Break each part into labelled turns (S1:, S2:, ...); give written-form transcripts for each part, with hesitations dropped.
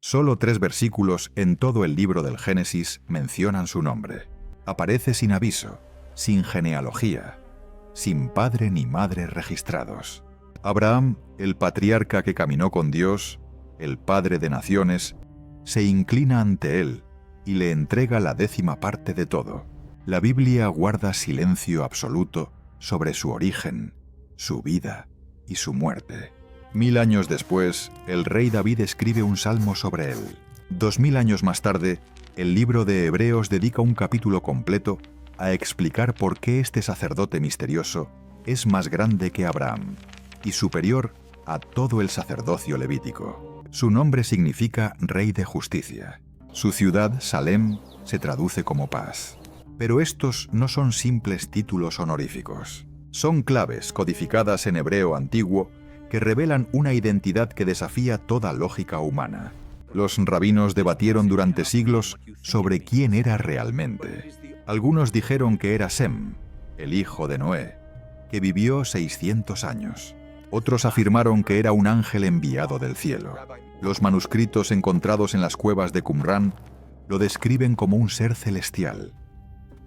S1: Solo 3 versículos en todo el libro del Génesis mencionan su nombre. Aparece sin aviso, sin genealogía, sin padre ni madre registrados. Abraham, el patriarca que caminó con Dios, el padre de naciones, se inclina ante él y le entrega la 10ª parte de todo. La Biblia guarda silencio absoluto sobre su origen, su vida y su muerte. 1000 años después, el rey David escribe un salmo sobre él. 2000 años más tarde, el libro de Hebreos dedica un capítulo completo a explicar por qué este sacerdote misterioso es más grande que Abraham y superior a todo el sacerdocio levítico. Su nombre significa Rey de Justicia. Su ciudad, Salem, se traduce como paz. Pero estos no son simples títulos honoríficos. Son claves codificadas en hebreo antiguo que revelan una identidad que desafía toda lógica humana. Los rabinos debatieron durante siglos sobre quién era realmente. Algunos dijeron que era Sem, el hijo de Noé, que vivió 600 años. Otros afirmaron que era un ángel enviado del cielo. Los manuscritos encontrados en las cuevas de Qumrán lo describen como un ser celestial,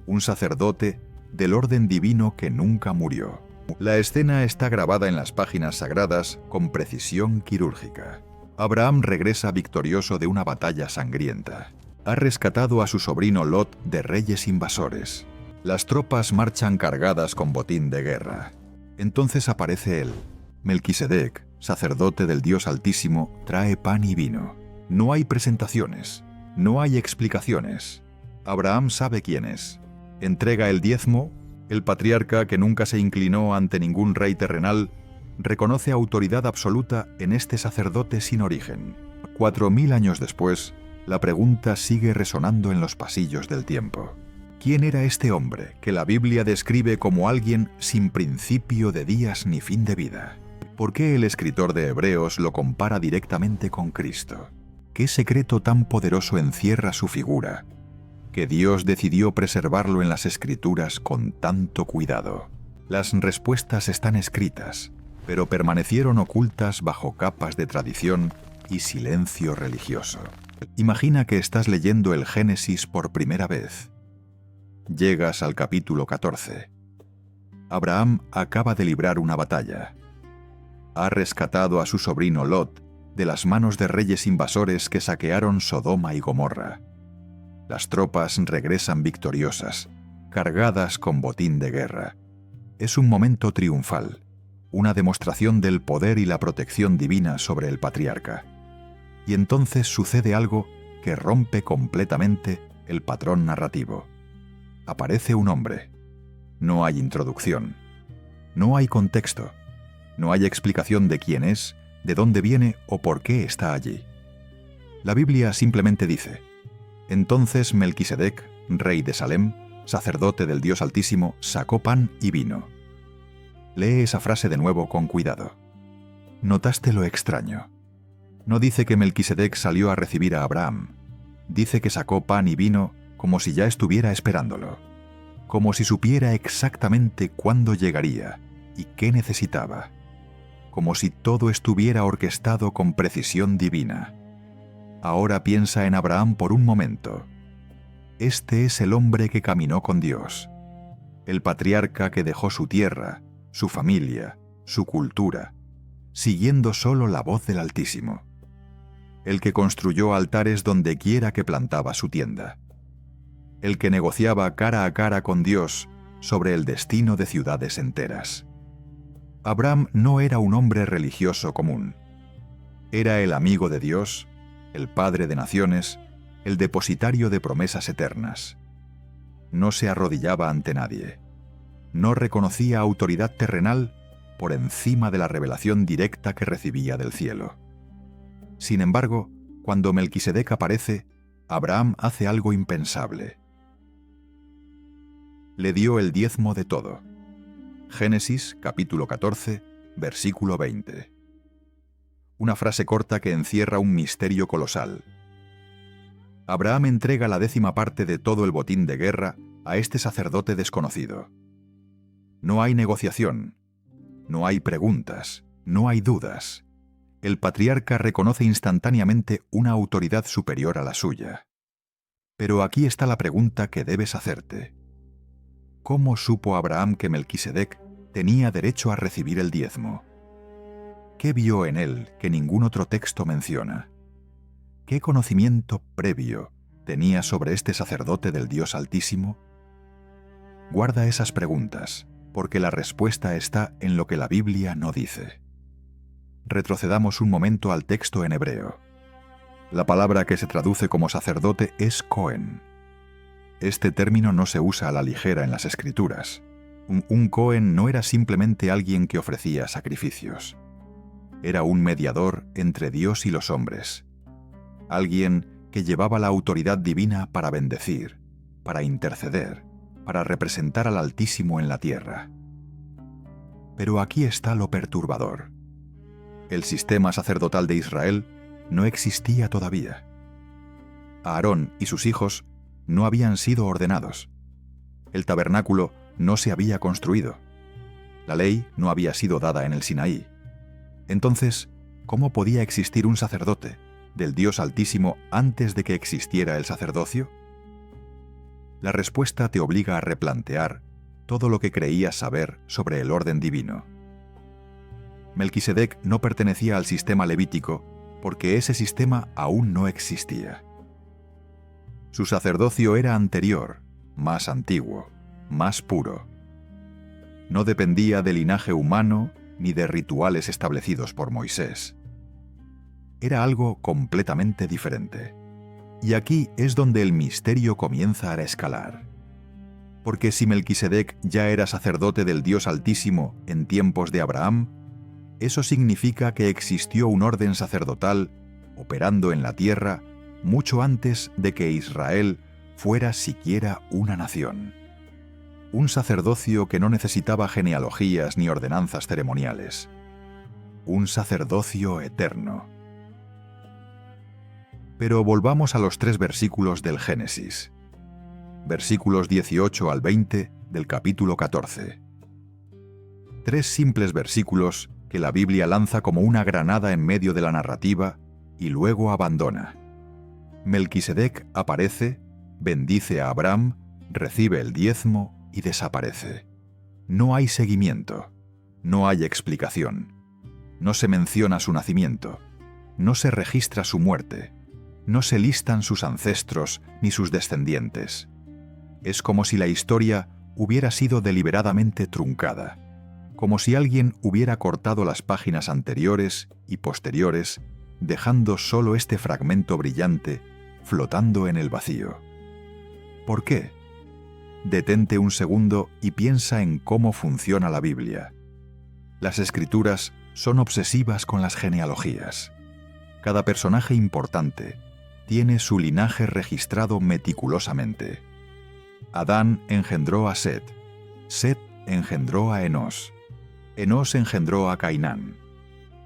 S1: un sacerdote del orden divino que nunca murió. La escena está grabada en las páginas sagradas con precisión quirúrgica. Abraham regresa victorioso de una batalla sangrienta. Ha rescatado a su sobrino Lot de reyes invasores. Las tropas marchan cargadas con botín de guerra. Entonces aparece él. Melquisedec, sacerdote del Dios Altísimo, trae pan y vino. No hay presentaciones, no hay explicaciones. Abraham sabe quién es. Entrega el diezmo. El patriarca, que nunca se inclinó ante ningún rey terrenal, reconoce autoridad absoluta en este sacerdote sin origen. 4000 años después, la pregunta sigue resonando en los pasillos del tiempo. ¿Quién era este hombre que la Biblia describe como alguien sin principio de días ni fin de vida? ¿Por qué el escritor de Hebreos lo compara directamente con Cristo? ¿Qué secreto tan poderoso encierra su figura, que Dios decidió preservarlo en las Escrituras con tanto cuidado? Las respuestas están escritas, pero permanecieron ocultas bajo capas de tradición y silencio religioso. Imagina que estás leyendo el Génesis por primera vez. Llegas al capítulo 14. Abraham acaba de librar una batalla. Ha rescatado a su sobrino Lot de las manos de reyes invasores que saquearon Sodoma y Gomorra. Las tropas regresan victoriosas, cargadas con botín de guerra. Es un momento triunfal, una demostración del poder y la protección divina sobre el patriarca. Y entonces sucede algo que rompe completamente el patrón narrativo. Aparece un hombre. No hay introducción. No hay contexto. No hay explicación de quién es, de dónde viene o por qué está allí. La Biblia simplemente dice: entonces Melquisedec, rey de Salem, sacerdote del Dios Altísimo, sacó pan y vino. Lee esa frase de nuevo con cuidado. ¿Notaste lo extraño? No dice que Melquisedec salió a recibir a Abraham. Dice que sacó pan y vino como si ya estuviera esperándolo, como si supiera exactamente cuándo llegaría y qué necesitaba, como si todo estuviera orquestado con precisión divina. Ahora piensa en Abraham por un momento. Este es el hombre que caminó con Dios, el patriarca que dejó su tierra, su familia, su cultura, siguiendo solo la voz del Altísimo, el que construyó altares donde quiera que plantaba su tienda, el que negociaba cara a cara con Dios sobre el destino de ciudades enteras. Abraham no era un hombre religioso común. Era el amigo de Dios, el padre de naciones, el depositario de promesas eternas. No se arrodillaba ante nadie. No reconocía autoridad terrenal por encima de la revelación directa que recibía del cielo. Sin embargo, cuando Melquisedec aparece, Abraham hace algo impensable. Le dio el diezmo de todo. Génesis, capítulo 14, versículo 20. Una frase corta que encierra un misterio colosal. Abraham entrega la 10ª parte de todo el botín de guerra a este sacerdote desconocido. No hay negociación, no hay preguntas, no hay dudas. el patriarca reconoce instantáneamente una autoridad superior a la suya. Pero aquí está la pregunta que debes hacerte. ¿Cómo supo Abraham que Melquisedec tenía derecho a recibir el diezmo? ¿Qué vio en él que ningún otro texto menciona? ¿Qué conocimiento previo tenía sobre este sacerdote del Dios Altísimo? Guarda esas preguntas, porque la respuesta está en lo que la Biblia no dice. Retrocedamos un momento al texto en hebreo. La palabra que se traduce como sacerdote es Cohen. Este término no se usa a la ligera en las Escrituras. Un Cohen no era simplemente alguien que ofrecía sacrificios. Era un mediador entre Dios y los hombres. Alguien que llevaba la autoridad divina para bendecir, para interceder, para representar al Altísimo en la tierra. Pero aquí está lo perturbador. El sistema sacerdotal de Israel no existía todavía. Aarón y sus hijos no habían sido ordenados. El tabernáculo no se había construido. La ley no había sido dada en el Sinaí. Entonces, ¿cómo podía existir un sacerdote del Dios Altísimo antes de que existiera el sacerdocio? La respuesta te obliga a replantear todo lo que creías saber sobre el orden divino. Melquisedec no pertenecía al sistema levítico porque ese sistema aún no existía. Su sacerdocio era anterior, más antiguo, más puro. No dependía de linaje humano ni de rituales establecidos por Moisés. Era algo completamente diferente. Y aquí es donde el misterio comienza a escalar. Porque si Melquisedec ya era sacerdote del Dios Altísimo en tiempos de Abraham, eso significa que existió un orden sacerdotal operando en la tierra mucho antes de que Israel fuera siquiera una nación. Un sacerdocio que no necesitaba genealogías ni ordenanzas ceremoniales. Un sacerdocio eterno. Pero volvamos a los 3 versículos del Génesis. Versículos 18 al 20 del capítulo 14. 3 simples versículos que la Biblia lanza como una granada en medio de la narrativa y luego abandona. Melquisedec aparece, bendice a Abraham, recibe el diezmo y desaparece. No hay seguimiento, no hay explicación, no se menciona su nacimiento, no se registra su muerte, no se listan sus ancestros ni sus descendientes. Es como si la historia hubiera sido deliberadamente truncada, como si alguien hubiera cortado las páginas anteriores y posteriores, dejando solo este fragmento brillante flotando en el vacío. ¿Por qué? Detente un segundo y piensa en cómo funciona la Biblia. Las Escrituras son obsesivas con las genealogías. Cada personaje importante tiene su linaje registrado meticulosamente. Adán engendró a Set, Set engendró a Enós, Enós engendró a Cainán.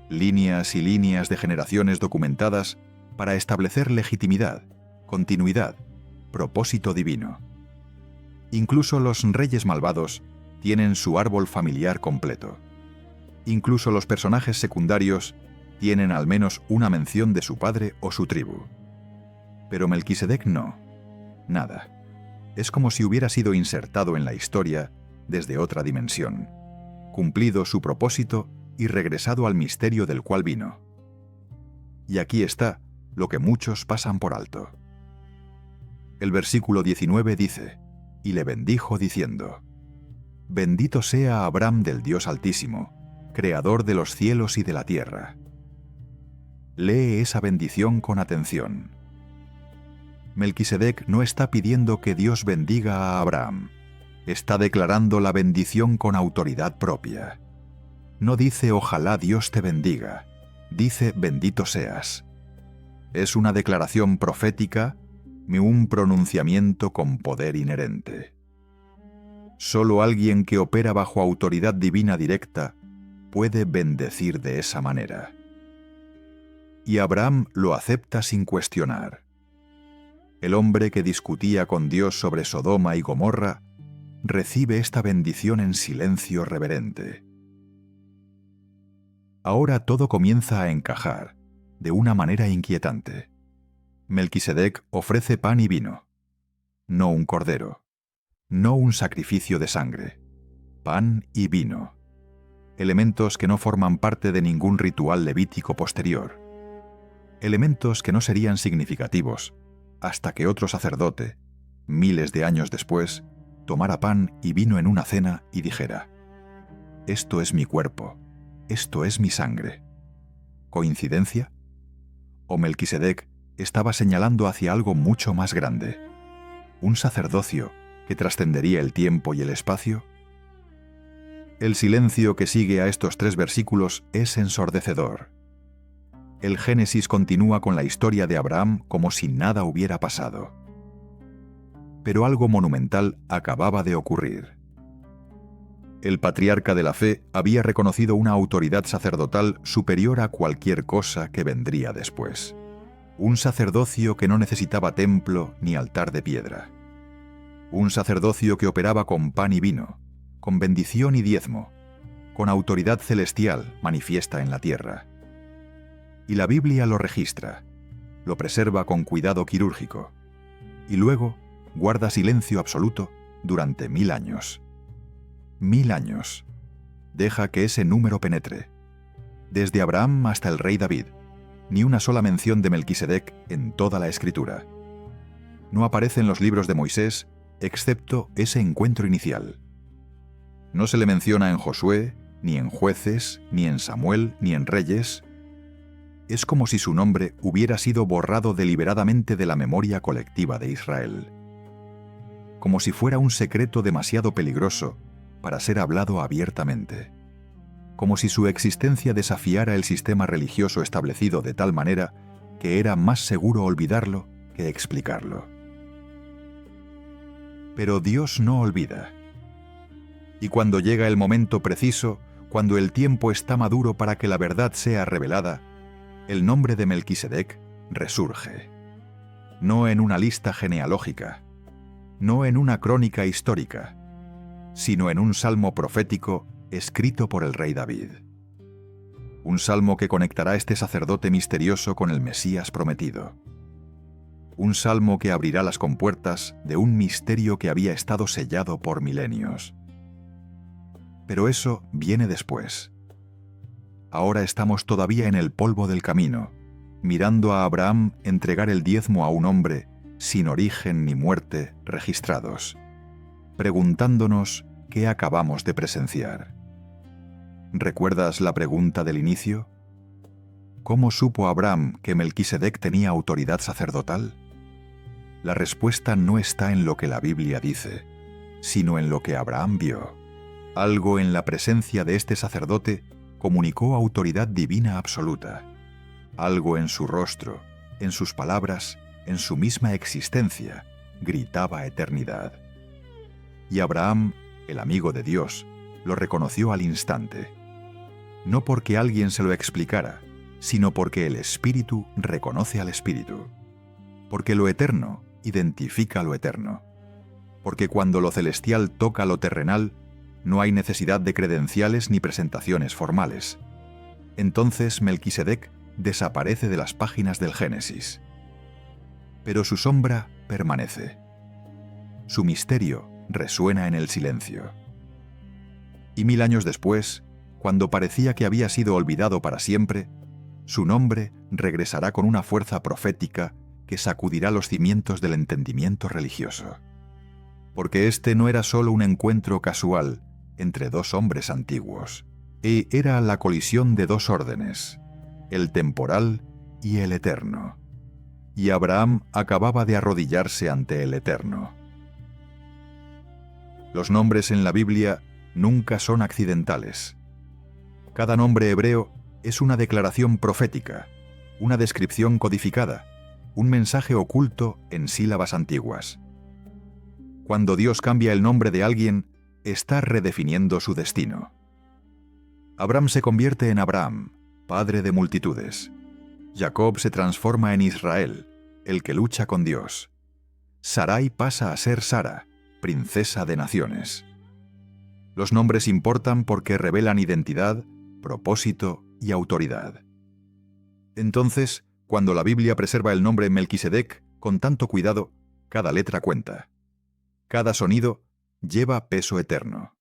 S1: Líneas y líneas de generaciones documentadas para establecer legitimidad, continuidad, propósito divino. Incluso los reyes malvados tienen su árbol familiar completo. Incluso los personajes secundarios tienen al menos una mención de su padre o su tribu. Pero Melquisedec no. Nada. Es como si hubiera sido insertado en la historia desde otra dimensión, cumplido su propósito y regresado al misterio del cual vino. Y aquí está lo que muchos pasan por alto. El versículo 19 dice: «Y le bendijo diciendo: Bendito sea Abraham del Dios Altísimo, creador de los cielos y de la tierra». Lee esa bendición con atención. Melquisedec no está pidiendo que Dios bendiga a Abraham. Está declarando la bendición con autoridad propia. No dice ojalá Dios te bendiga, dice bendito seas. Es una declaración profética, un pronunciamiento con poder inherente. Solo alguien que opera bajo autoridad divina directa puede bendecir de esa manera. Y Abraham lo acepta sin cuestionar. El hombre que discutía con Dios sobre Sodoma y Gomorra recibe esta bendición en silencio reverente. Ahora todo comienza a encajar, de una manera inquietante. Melquisedec ofrece pan y vino, no un cordero, no un sacrificio de sangre, pan y vino, elementos que no forman parte de ningún ritual levítico posterior, elementos que no serían significativos hasta que otro sacerdote, miles de años después, tomara pan y vino en una cena y dijera: «Esto es mi cuerpo, esto es mi sangre». ¿Coincidencia? ¿O Melquisedec estaba señalando hacia algo mucho más grande? ¿Un sacerdocio que trascendería el tiempo y el espacio? El silencio que sigue a estos 3 versículos es ensordecedor. El Génesis continúa con la historia de Abraham como si nada hubiera pasado. Pero algo monumental acababa de ocurrir. El patriarca de la fe había reconocido una autoridad sacerdotal superior a cualquier cosa que vendría después. Un sacerdocio que no necesitaba templo ni altar de piedra. Un sacerdocio que operaba con pan y vino, con bendición y diezmo, con autoridad celestial manifiesta en la tierra. Y la Biblia lo registra, lo preserva con cuidado quirúrgico, y luego guarda silencio absoluto durante 1000 años. 1000 años. Deja que ese número penetre. Desde Abraham hasta el rey David, ni una sola mención de Melquisedec en toda la Escritura. No aparece en los libros de Moisés, excepto ese encuentro inicial. No se le menciona en Josué, ni en Jueces, ni en Samuel, ni en Reyes. Es como si su nombre hubiera sido borrado deliberadamente de la memoria colectiva de Israel. Como si fuera un secreto demasiado peligroso para ser hablado abiertamente. Como si su existencia desafiara el sistema religioso establecido de tal manera que era más seguro olvidarlo que explicarlo. Pero Dios no olvida. Y cuando llega el momento preciso, cuando el tiempo está maduro para que la verdad sea revelada, el nombre de Melquisedec resurge. No en una lista genealógica, no en una crónica histórica, sino en un salmo profético escrito por el rey David. Un salmo que conectará a este sacerdote misterioso con el Mesías prometido. Un salmo que abrirá las compuertas de un misterio que había estado sellado por milenios. Pero eso viene después. Ahora estamos todavía en el polvo del camino, mirando a Abraham entregar el diezmo a un hombre sin origen ni muerte registrados, preguntándonos qué acabamos de presenciar. ¿Recuerdas la pregunta del inicio? ¿Cómo supo Abraham que Melquisedec tenía autoridad sacerdotal? La respuesta no está en lo que la Biblia dice, sino en lo que Abraham vio. Algo en la presencia de este sacerdote comunicó autoridad divina absoluta. Algo en su rostro, en sus palabras, en su misma existencia, gritaba eternidad. Y Abraham, el amigo de Dios, lo reconoció al instante. No porque alguien se lo explicara, sino porque el Espíritu reconoce al Espíritu. Porque lo eterno identifica lo eterno. Porque cuando lo celestial toca lo terrenal, no hay necesidad de credenciales ni presentaciones formales. Entonces Melquisedec desaparece de las páginas del Génesis. Pero su sombra permanece. Su misterio resuena en el silencio. Y 1000 años después, cuando parecía que había sido olvidado para siempre, su nombre regresará con una fuerza profética que sacudirá los cimientos del entendimiento religioso. Porque este no era solo un encuentro casual entre 2 hombres antiguos, era la colisión de 2 órdenes, el temporal y el eterno. Y Abraham acababa de arrodillarse ante el eterno. Los nombres en la Biblia nunca son accidentales. Cada nombre hebreo es una declaración profética, una descripción codificada, un mensaje oculto en sílabas antiguas. Cuando Dios cambia el nombre de alguien, está redefiniendo su destino. Abraham se convierte en Abraham, padre de multitudes. Jacob se transforma en Israel, el que lucha con Dios. Sarai pasa a ser Sara, princesa de naciones. Los nombres importan porque revelan identidad, propósito y autoridad. Entonces, cuando la Biblia preserva el nombre Melquisedec con tanto cuidado, cada letra cuenta. Cada sonido lleva peso eterno.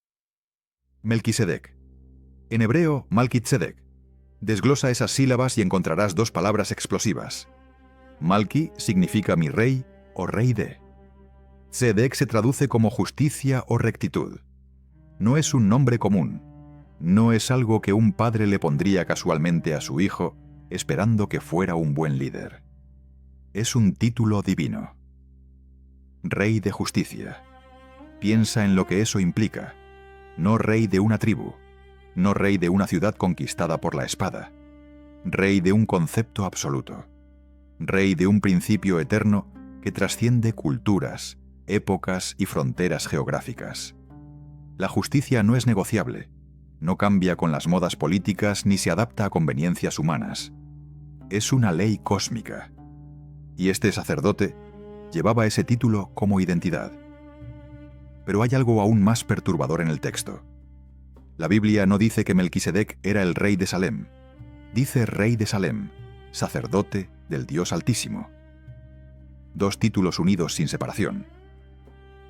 S1: Melquisedec. En hebreo, Malkitzedek. Desglosa esas sílabas y encontrarás dos palabras explosivas. Malki significa mi rey o rey de. Tzedek se traduce como justicia o rectitud. No es un nombre común. No es algo que un padre le pondría casualmente a su hijo, esperando que fuera un buen líder. Es un título divino. Rey de justicia. Piensa en lo que eso implica. No rey de una tribu, no rey de una ciudad conquistada por la espada. Rey de un concepto absoluto. Rey de un principio eterno que trasciende culturas, épocas y fronteras geográficas. La justicia no es negociable, no cambia con las modas políticas ni se adapta a conveniencias humanas. Es una ley cósmica. Y este sacerdote llevaba ese título como identidad. Pero hay algo aún más perturbador en el texto. La Biblia no dice que Melquisedec era el rey de Salem. Dice rey de Salem, sacerdote del Dios Altísimo. Dos títulos unidos sin separación.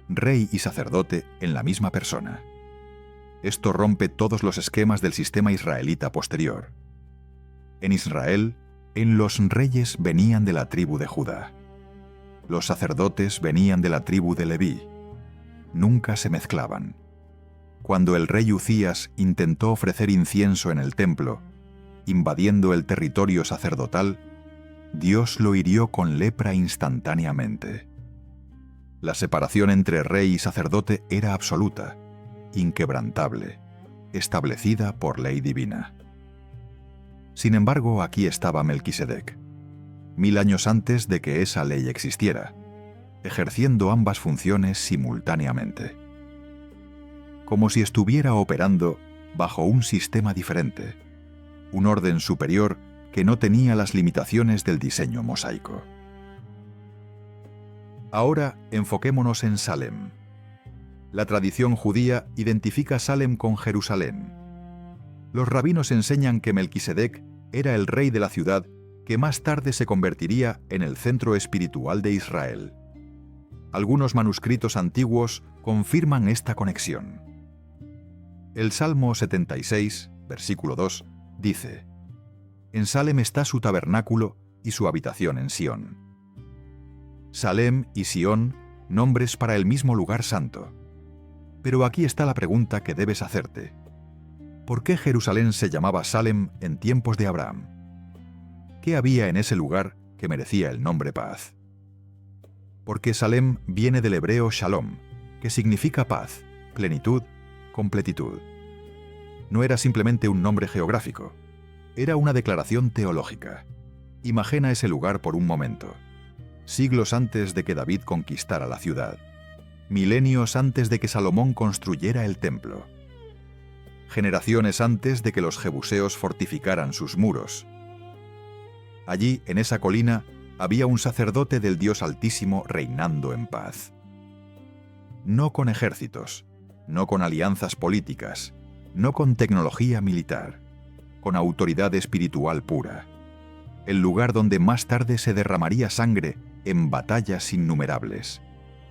S1: Rey y sacerdote en la misma persona. Esto rompe todos los esquemas del sistema israelita posterior. En Israel, los reyes venían de la tribu de Judá. Los sacerdotes venían de la tribu de Leví. Nunca se mezclaban. Cuando el rey Uzías intentó ofrecer incienso en el templo, invadiendo el territorio sacerdotal, Dios lo hirió con lepra instantáneamente. La separación entre rey y sacerdote era absoluta, inquebrantable, establecida por ley divina. Sin embargo, aquí estaba Melquisedec, 1000 años antes de que esa ley existiera, ejerciendo ambas funciones simultáneamente. Como si estuviera operando bajo un sistema diferente, un orden superior que no tenía las limitaciones del diseño mosaico. Ahora enfoquémonos en Salem. La tradición judía identifica Salem con Jerusalén. Los rabinos enseñan que Melquisedec era el rey de la ciudad que más tarde se convertiría en el centro espiritual de Israel. Algunos manuscritos antiguos confirman esta conexión. El Salmo 76, versículo 2, dice: En Salem está su tabernáculo y su habitación en Sión. Salem y Sión, nombres para el mismo lugar santo. Pero aquí está la pregunta que debes hacerte. ¿Por qué Jerusalén se llamaba Salem en tiempos de Abraham? ¿Qué había en ese lugar que merecía el nombre paz? Porque Salem viene del hebreo shalom, que significa paz, plenitud, completitud. No era simplemente un nombre geográfico, era una declaración teológica. Imagina ese lugar por un momento. Siglos antes de que David conquistara la ciudad. Milenios antes de que Salomón construyera el templo. Generaciones antes de que los jebuseos fortificaran sus muros. Allí, en esa colina, había un sacerdote del Dios Altísimo reinando en paz. No con ejércitos, no con alianzas políticas, no con tecnología militar, con autoridad espiritual pura. El lugar donde más tarde se derramaría sangre en batallas innumerables,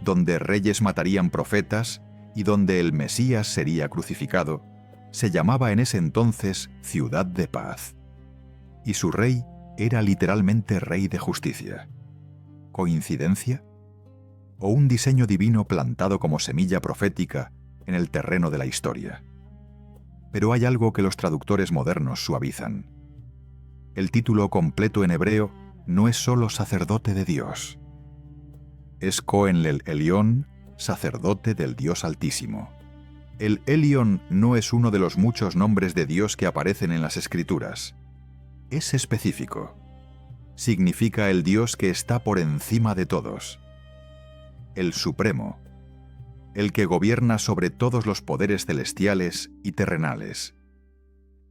S1: donde reyes matarían profetas y donde el Mesías sería crucificado, se llamaba en ese entonces Ciudad de Paz. Y su rey era literalmente rey de justicia. ¿Coincidencia? ¿O un diseño divino plantado como semilla profética en el terreno de la historia? Pero hay algo que los traductores modernos suavizan. El título completo en hebreo no es solo sacerdote de Dios. Es Cohen el Elión, sacerdote del Dios Altísimo. El Elión no es uno de los muchos nombres de Dios que aparecen en las Escrituras. Es específico. Significa el Dios que está por encima de todos. El Supremo. El que gobierna sobre todos los poderes celestiales y terrenales.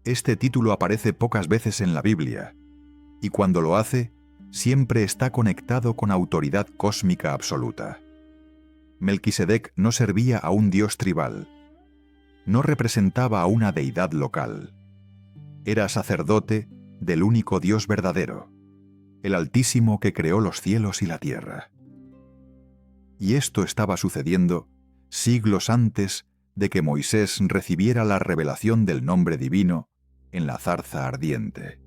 S1: Este título aparece pocas veces en la Biblia, y cuando lo hace, siempre está conectado con autoridad cósmica absoluta. Melquisedec no servía a un dios tribal, no representaba a una deidad local. Era sacerdote del único Dios verdadero, el Altísimo que creó los cielos y la tierra. Y esto estaba sucediendo siglos antes de que Moisés recibiera la revelación del nombre divino en la zarza ardiente.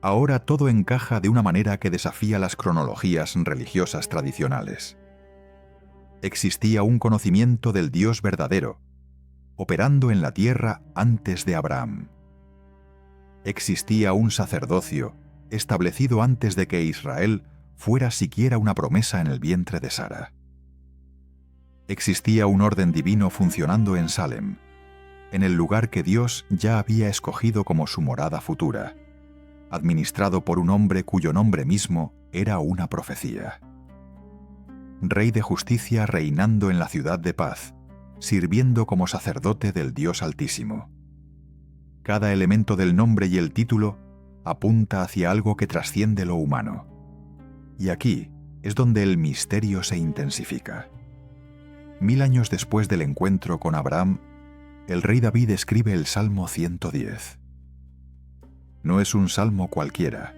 S1: Ahora todo encaja de una manera que desafía las cronologías religiosas tradicionales. Existía un conocimiento del Dios verdadero, operando en la tierra antes de Abraham. Existía un sacerdocio establecido antes de que Israel fuera siquiera una promesa en el vientre de Sara. Existía un orden divino funcionando en Salem, en el lugar que Dios ya había escogido como su morada futura, administrado por un hombre cuyo nombre mismo era una profecía. Rey de justicia reinando en la ciudad de paz, sirviendo como sacerdote del Dios Altísimo. Cada elemento del nombre y el título apunta hacia algo que trasciende lo humano. Y aquí es donde el misterio se intensifica. 1000 años después del encuentro con Abraham, el rey David escribe el Salmo 110. No es un salmo cualquiera,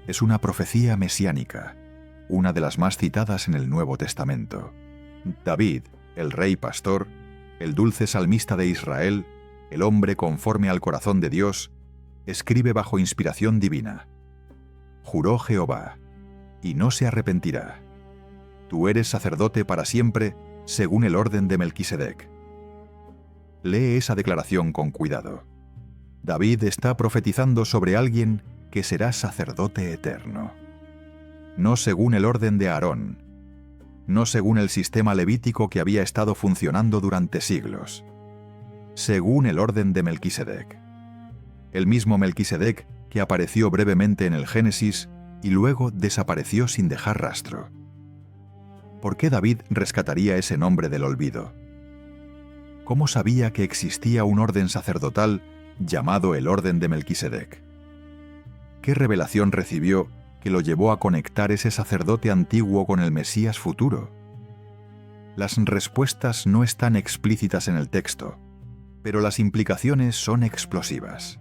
S1: es una profecía mesiánica, una de las más citadas en el Nuevo Testamento. David, el rey pastor, el dulce salmista de Israel, el hombre conforme al corazón de Dios, escribe bajo inspiración divina. Juró Jehová, y no se arrepentirá. Tú eres sacerdote para siempre, según el orden de Melquisedec. Lee esa declaración con cuidado. David está profetizando sobre alguien que será sacerdote eterno. No según el orden de Aarón, no según el sistema levítico que había estado funcionando durante siglos, según el orden de Melquisedec. El mismo Melquisedec que apareció brevemente en el Génesis y luego desapareció sin dejar rastro. ¿Por qué David rescataría ese nombre del olvido? ¿Cómo sabía que existía un orden sacerdotal llamado el orden de Melquisedec? ¿Qué revelación recibió que lo llevó a conectar ese sacerdote antiguo con el Mesías futuro? Las respuestas no están explícitas en el texto, pero las implicaciones son explosivas.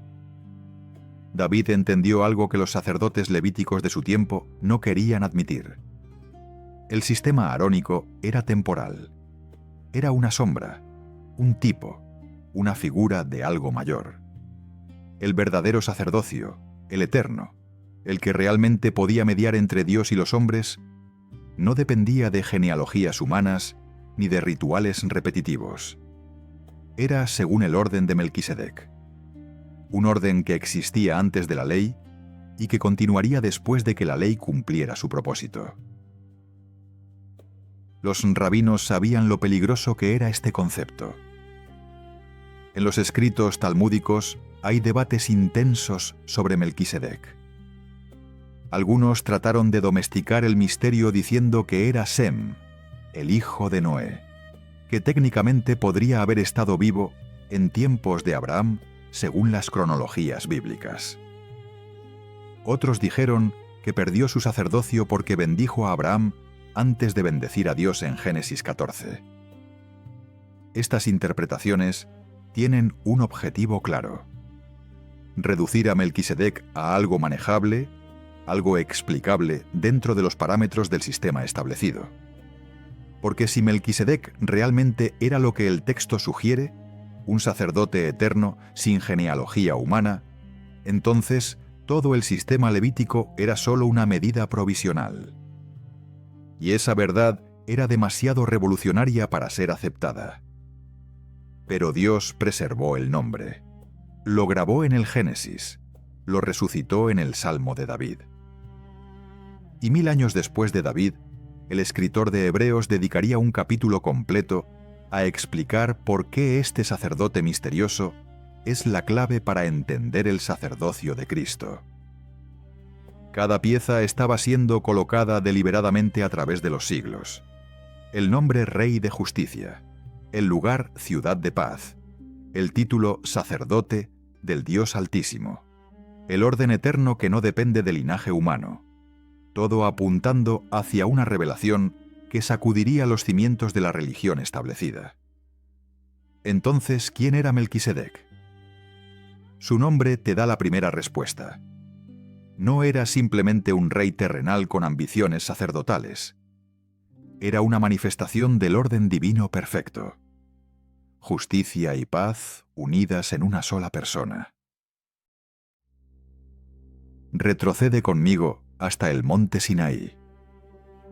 S1: David entendió algo que los sacerdotes levíticos de su tiempo no querían admitir. El sistema arónico era temporal. Era una sombra, un tipo, una figura de algo mayor. El verdadero sacerdocio, el eterno, el que realmente podía mediar entre Dios y los hombres, no dependía de genealogías humanas ni de rituales repetitivos. Era según el orden de Melquisedec, un orden que existía antes de la ley y que continuaría después de que la ley cumpliera su propósito. Los rabinos sabían lo peligroso que era este concepto. En los escritos talmúdicos hay debates intensos sobre Melquisedec. Algunos trataron de domesticar el misterio diciendo que era Sem, el hijo de Noé, que técnicamente podría haber estado vivo en tiempos de Abraham según las cronologías bíblicas. Otros dijeron que perdió su sacerdocio porque bendijo a Abraham antes de bendecir a Dios en Génesis 14. Estas interpretaciones tienen un objetivo claro: reducir a Melquisedec a algo manejable, algo explicable dentro de los parámetros del sistema establecido. Porque si Melquisedec realmente era lo que el texto sugiere, un sacerdote eterno sin genealogía humana, entonces todo el sistema levítico era solo una medida provisional. Y esa verdad era demasiado revolucionaria para ser aceptada. Pero Dios preservó el nombre. Lo grabó en el Génesis, lo resucitó en el Salmo de David. Y 1000 años después de David, el escritor de Hebreos dedicaría un capítulo completo a explicar por qué este sacerdote misterioso es la clave para entender el sacerdocio de Cristo. Cada pieza estaba siendo colocada deliberadamente a través de los siglos. El nombre Rey de Justicia, el lugar Ciudad de Paz, el título Sacerdote del Dios Altísimo, el orden eterno que no depende del linaje humano, todo apuntando hacia una revelación que sacudiría los cimientos de la religión establecida. Entonces, ¿quién era Melquisedec? Su nombre te da la primera respuesta. No era simplemente un rey terrenal con ambiciones sacerdotales. Era una manifestación del orden divino perfecto. Justicia y paz unidas en una sola persona. Retrocede conmigo hasta el monte Sinaí.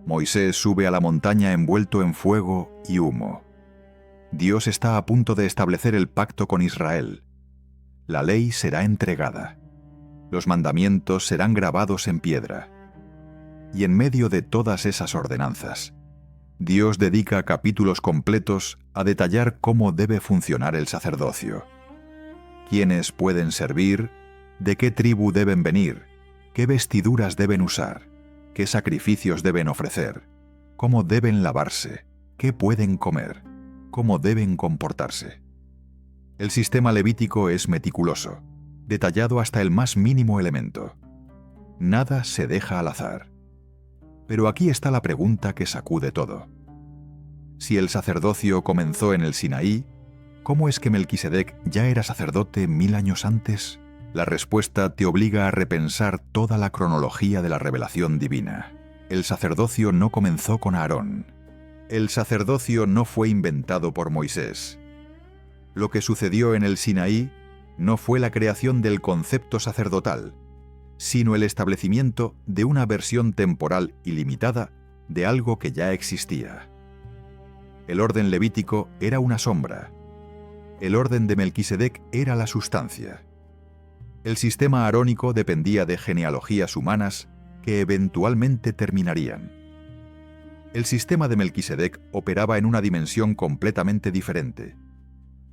S1: Moisés sube a la montaña envuelto en fuego y humo. Dios está a punto de establecer el pacto con Israel. La ley será entregada. Los mandamientos serán grabados en piedra. Y en medio de todas esas ordenanzas, Dios dedica capítulos completos a detallar cómo debe funcionar el sacerdocio. Quiénes pueden servir, de qué tribu deben venir, qué vestiduras deben usar, qué sacrificios deben ofrecer, cómo deben lavarse, qué pueden comer, cómo deben comportarse. El sistema levítico es meticuloso, detallado hasta el más mínimo elemento. Nada se deja al azar. Pero aquí está la pregunta que sacude todo. Si el sacerdocio comenzó en el Sinaí, ¿cómo es que Melquisedec ya era sacerdote 1000 años antes? La respuesta te obliga a repensar toda la cronología de la revelación divina. El sacerdocio no comenzó con Aarón. El sacerdocio no fue inventado por Moisés. Lo que sucedió en el Sinaí no fue la creación del concepto sacerdotal, sino el establecimiento de una versión temporal y limitada de algo que ya existía. El orden levítico era una sombra. El orden de Melquisedec era la sustancia. El sistema arónico dependía de genealogías humanas que eventualmente terminarían. El sistema de Melquisedec operaba en una dimensión completamente diferente,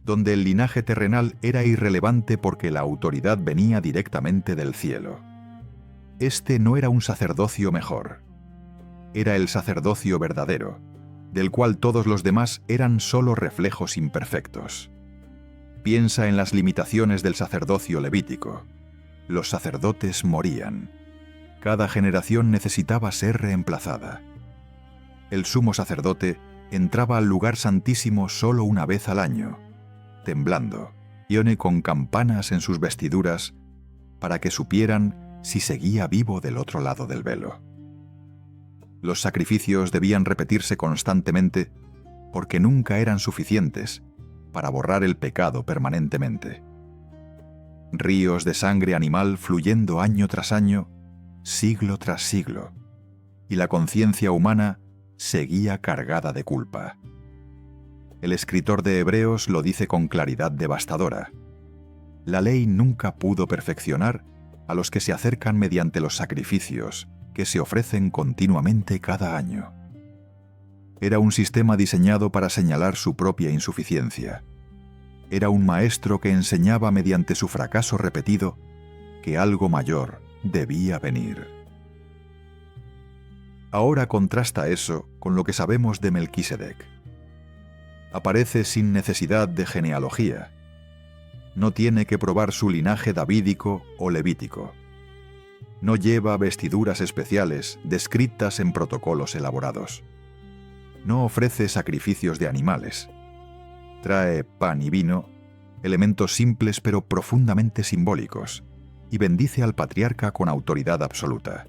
S1: donde el linaje terrenal era irrelevante porque la autoridad venía directamente del cielo. Este no era un sacerdocio mejor. Era el sacerdocio verdadero, del cual todos los demás eran solo reflejos imperfectos. Piensa en las limitaciones del sacerdocio levítico. Los sacerdotes morían. Cada generación necesitaba ser reemplazada. El sumo sacerdote entraba al lugar santísimo solo una vez al año, temblando, y con campanas en sus vestiduras para que supieran si seguía vivo del otro lado del velo. Los sacrificios debían repetirse constantemente porque nunca eran suficientes para borrar el pecado permanentemente. Ríos de sangre animal fluyendo año tras año, siglo tras siglo, y la conciencia humana seguía cargada de culpa. El escritor de Hebreos lo dice con claridad devastadora. La ley nunca pudo perfeccionar a los que se acercan mediante los sacrificios que se ofrecen continuamente cada año. Era un sistema diseñado para señalar su propia insuficiencia. Era un maestro que enseñaba mediante su fracaso repetido que algo mayor debía venir. Ahora contrasta eso con lo que sabemos de Melquisedec. Aparece sin necesidad de genealogía. No tiene que probar su linaje davídico o levítico. No lleva vestiduras especiales descritas en protocolos elaborados. No ofrece sacrificios de animales. Trae pan y vino, elementos simples pero profundamente simbólicos, y bendice al patriarca con autoridad absoluta.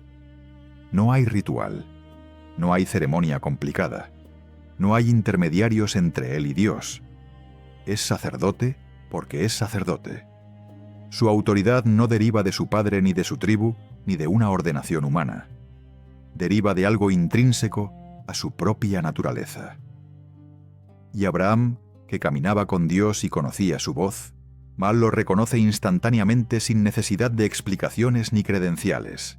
S1: No hay ritual, no hay ceremonia complicada, no hay intermediarios entre él y Dios. Es sacerdote porque es sacerdote. Su autoridad no deriva de su padre ni de su tribu, ni de una ordenación humana. Deriva de algo intrínseco a su propia naturaleza. Y Abraham, que caminaba con Dios y conocía su voz, mal lo reconoce instantáneamente sin necesidad de explicaciones ni credenciales.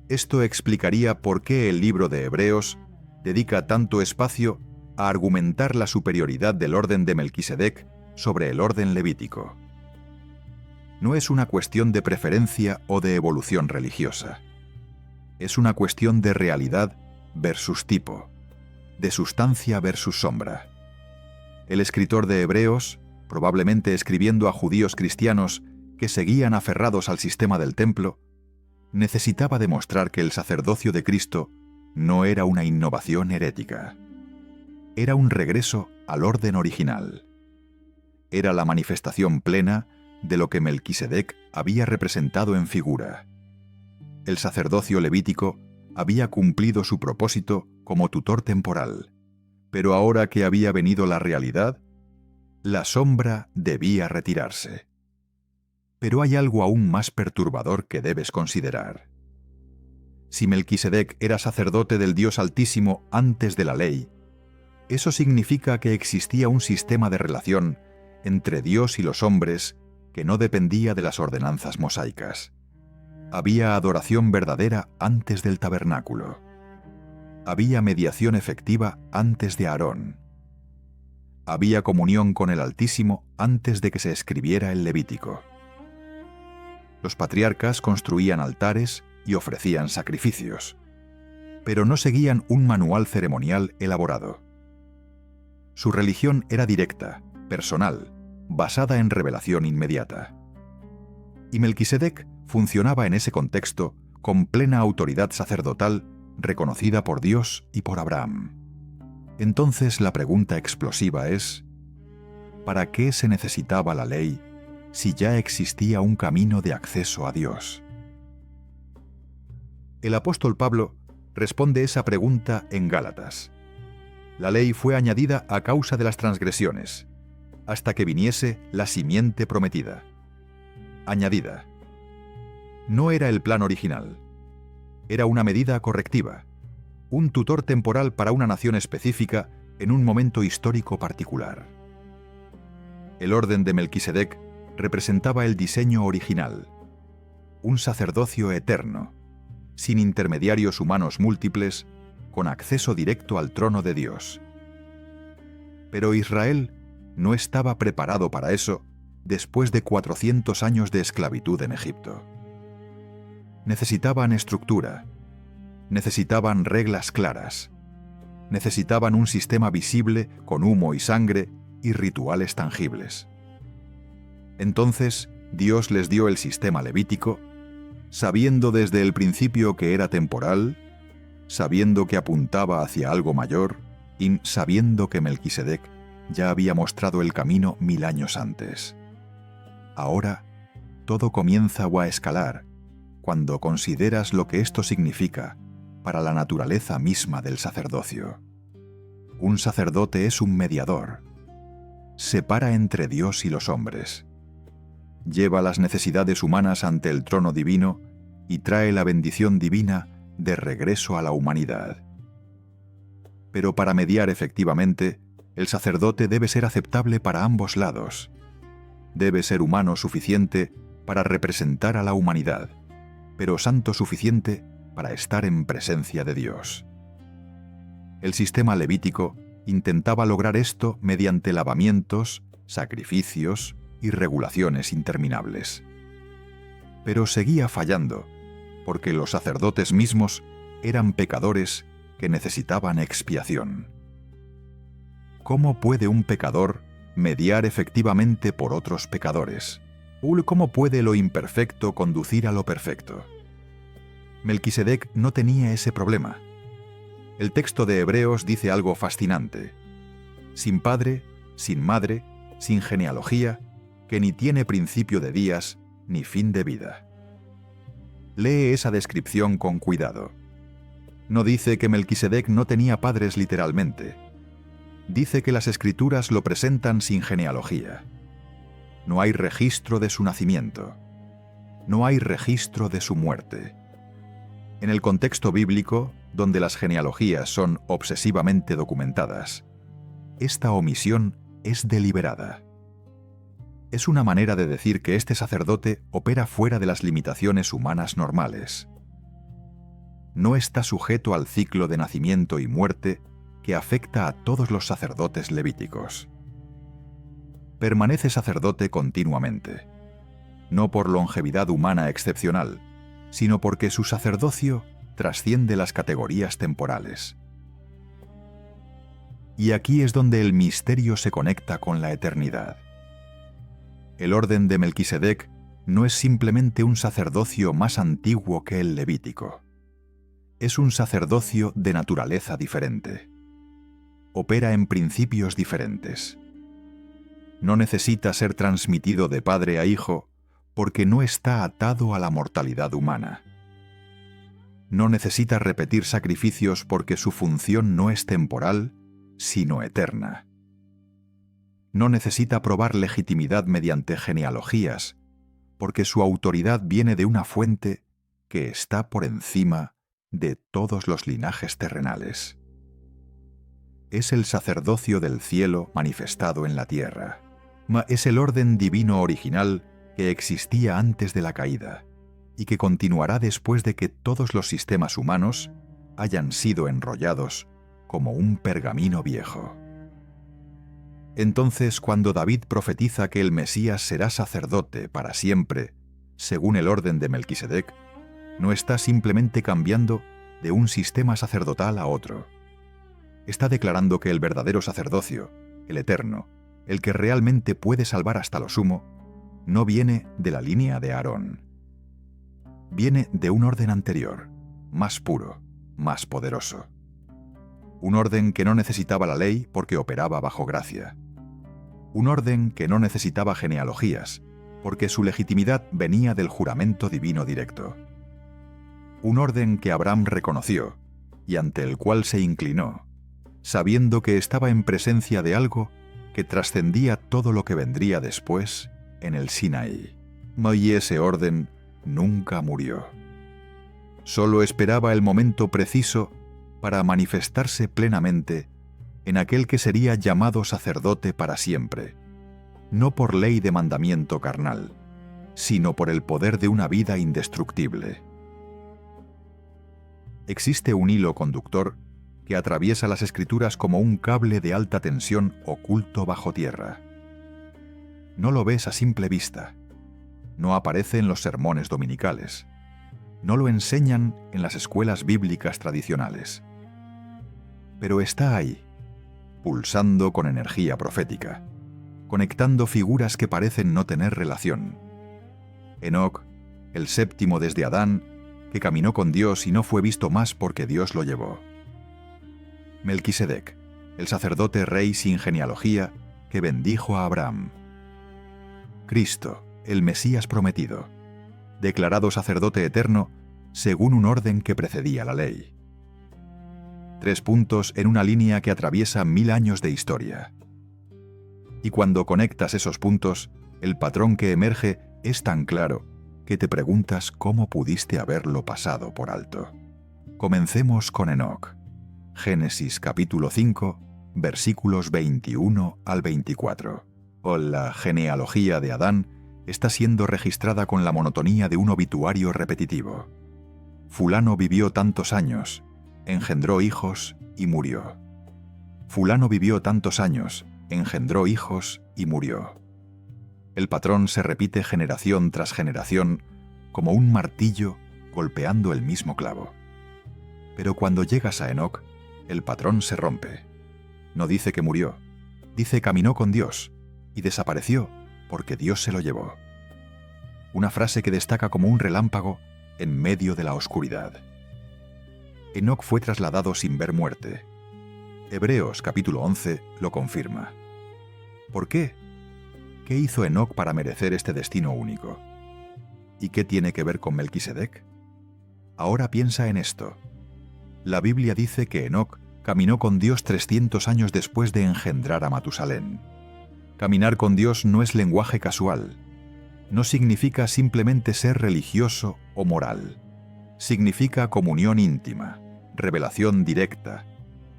S1: Esto explicaría por qué el libro de Hebreos dedica tanto espacio a argumentar la superioridad del orden de Melquisedec sobre el orden levítico. No es una cuestión de preferencia o de evolución religiosa. Es una cuestión de realidad versus tipo, de sustancia versus sombra. El escritor de Hebreos, probablemente escribiendo a judíos cristianos que seguían aferrados al sistema del templo, necesitaba demostrar que el sacerdocio de Cristo no era una innovación herética. Era un regreso al orden original. Era la manifestación plena de lo que Melquisedec había representado en figura. El sacerdocio levítico había cumplido su propósito como tutor temporal, pero ahora que había venido la realidad, la sombra debía retirarse. Pero hay algo aún más perturbador que debes considerar. Si Melquisedec era sacerdote del Dios Altísimo antes de la ley, eso significa que existía un sistema de relación entre Dios y los hombres que no dependía de las ordenanzas mosaicas. Había adoración verdadera antes del tabernáculo. Había mediación efectiva antes de Aarón. Había comunión con el Altísimo antes de que se escribiera el Levítico. Los patriarcas construían altares y ofrecían sacrificios, pero no seguían un manual ceremonial elaborado. Su religión era directa, personal, basada en revelación inmediata. Y Melquisedec funcionaba en ese contexto con plena autoridad sacerdotal reconocida por Dios y por Abraham. Entonces la pregunta explosiva es: ¿para qué se necesitaba la ley si ya existía un camino de acceso a Dios? El apóstol Pablo responde esa pregunta en Gálatas. La ley fue añadida a causa de las transgresiones, hasta que viniese la simiente prometida. Añadida. No era el plan original. Era una medida correctiva, un tutor temporal para una nación específica en un momento histórico particular. El orden de Melquisedec representaba el diseño original, un sacerdocio eterno, sin intermediarios humanos múltiples, con acceso directo al trono de Dios. Pero Israel no estaba preparado para eso después de 400 años de esclavitud en Egipto. Necesitaban estructura, necesitaban reglas claras, necesitaban un sistema visible con humo y sangre y rituales tangibles. Entonces Dios les dio el sistema levítico, sabiendo desde el principio que era temporal, sabiendo que apuntaba hacia algo mayor y sabiendo que Melquisedec ya había mostrado el camino 1000 años antes. Ahora, todo comienza a escalar cuando consideras lo que esto significa para la naturaleza misma del sacerdocio. Un sacerdote es un mediador. Separa entre Dios y los hombres. Lleva las necesidades humanas ante el trono divino y trae la bendición divina de regreso a la humanidad. Pero para mediar efectivamente, el sacerdote debe ser aceptable para ambos lados. Debe ser humano suficiente para representar a la humanidad, pero santo suficiente para estar en presencia de Dios. El sistema levítico intentaba lograr esto mediante lavamientos, sacrificios y regulaciones interminables. Pero seguía fallando, porque los sacerdotes mismos eran pecadores que necesitaban expiación. ¿Cómo puede un pecador mediar efectivamente por otros pecadores? ¿Cómo puede lo imperfecto conducir a lo perfecto? Melquisedec no tenía ese problema. El texto de Hebreos dice algo fascinante. Sin padre, sin madre, sin genealogía, que ni tiene principio de días ni fin de vida. Lee esa descripción con cuidado. No dice que Melquisedec no tenía padres literalmente. Dice que las escrituras lo presentan sin genealogía. No hay registro de su nacimiento. No hay registro de su muerte. En el contexto bíblico, donde las genealogías son obsesivamente documentadas, esta omisión es deliberada. Es una manera de decir que este sacerdote opera fuera de las limitaciones humanas normales. No está sujeto al ciclo de nacimiento y muerte que afecta a todos los sacerdotes levíticos. Permanece sacerdote continuamente, no por longevidad humana excepcional, sino porque su sacerdocio trasciende las categorías temporales. Y aquí es donde el misterio se conecta con la eternidad. El orden de Melquisedec no es simplemente un sacerdocio más antiguo que el levítico. Es un sacerdocio de naturaleza diferente. Opera en principios diferentes. No necesita ser transmitido de padre a hijo porque no está atado a la mortalidad humana. No necesita repetir sacrificios porque su función no es temporal, sino eterna. No necesita probar legitimidad mediante genealogías, porque su autoridad viene de una fuente que está por encima de todos los linajes terrenales. Es el sacerdocio del cielo manifestado en la tierra. Es el orden divino original que existía antes de la caída y que continuará después de que todos los sistemas humanos hayan sido enrollados como un pergamino viejo. Entonces, cuando David profetiza que el Mesías será sacerdote para siempre, según el orden de Melquisedec, no está simplemente cambiando de un sistema sacerdotal a otro. Está declarando que el verdadero sacerdocio, el eterno, el que realmente puede salvar hasta lo sumo, no viene de la línea de Aarón. Viene de un orden anterior, más puro, más poderoso. Un orden que no necesitaba la ley porque operaba bajo gracia. Un orden que no necesitaba genealogías, porque su legitimidad venía del juramento divino directo. Un orden que Abraham reconoció y ante el cual se inclinó, sabiendo que estaba en presencia de algo que trascendía todo lo que vendría después en el Sinaí. Y ese orden nunca murió. Solo esperaba el momento preciso para manifestarse plenamente en aquel que sería llamado sacerdote para siempre, no por ley de mandamiento carnal, sino por el poder de una vida indestructible. Existe un hilo conductor que atraviesa las Escrituras como un cable de alta tensión oculto bajo tierra. No lo ves a simple vista. No aparece en los sermones dominicales. No lo enseñan en las escuelas bíblicas tradicionales. Pero está ahí, pulsando con energía profética, conectando figuras que parecen no tener relación. Enoc, el séptimo desde Adán, que caminó con Dios y no fue visto más porque Dios lo llevó. Melquisedec, el sacerdote rey sin genealogía que bendijo a Abraham. Cristo, el Mesías prometido, declarado sacerdote eterno según un orden que precedía la ley. 3 puntos en una línea que atraviesa 1000 años de historia. Y cuando conectas esos puntos, el patrón que emerge es tan claro que te preguntas cómo pudiste haberlo pasado por alto. Comencemos con Enoc. Génesis capítulo 5, versículos 21 al 24. La genealogía de Adán está siendo registrada con la monotonía de un obituario repetitivo. Fulano vivió tantos años, engendró hijos y murió. Fulano vivió tantos años, engendró hijos y murió. El patrón se repite generación tras generación como un martillo golpeando el mismo clavo. Pero cuando llegas a Enoc, el patrón se rompe. No dice que murió, dice caminó con Dios y desapareció porque Dios se lo llevó. Una frase que destaca como un relámpago en medio de la oscuridad. Enoc fue trasladado sin ver muerte. Hebreos capítulo 11 lo confirma. ¿Por qué? ¿Qué hizo Enoc para merecer este destino único? ¿Y qué tiene que ver con Melquisedec? Ahora piensa en esto. La Biblia dice que Enoc caminó con Dios 300 años después de engendrar a Matusalén. Caminar con Dios no es lenguaje casual. No significa simplemente ser religioso o moral. Significa comunión íntima, revelación directa,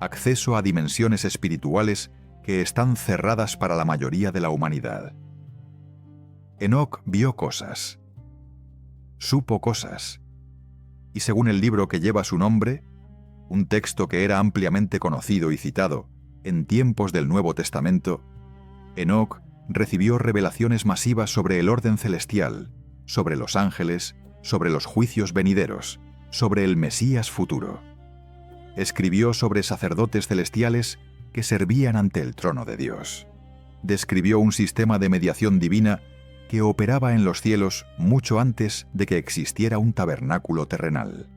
S1: acceso a dimensiones espirituales que están cerradas para la mayoría de la humanidad. Enoc vio cosas, supo cosas, y según el libro que lleva su nombre, un texto que era ampliamente conocido y citado en tiempos del Nuevo Testamento, Enoc recibió revelaciones masivas sobre el orden celestial, sobre los ángeles, sobre los juicios venideros, sobre el Mesías futuro. Escribió sobre sacerdotes celestiales que servían ante el trono de Dios. Describió un sistema de mediación divina que operaba en los cielos mucho antes de que existiera un tabernáculo terrenal.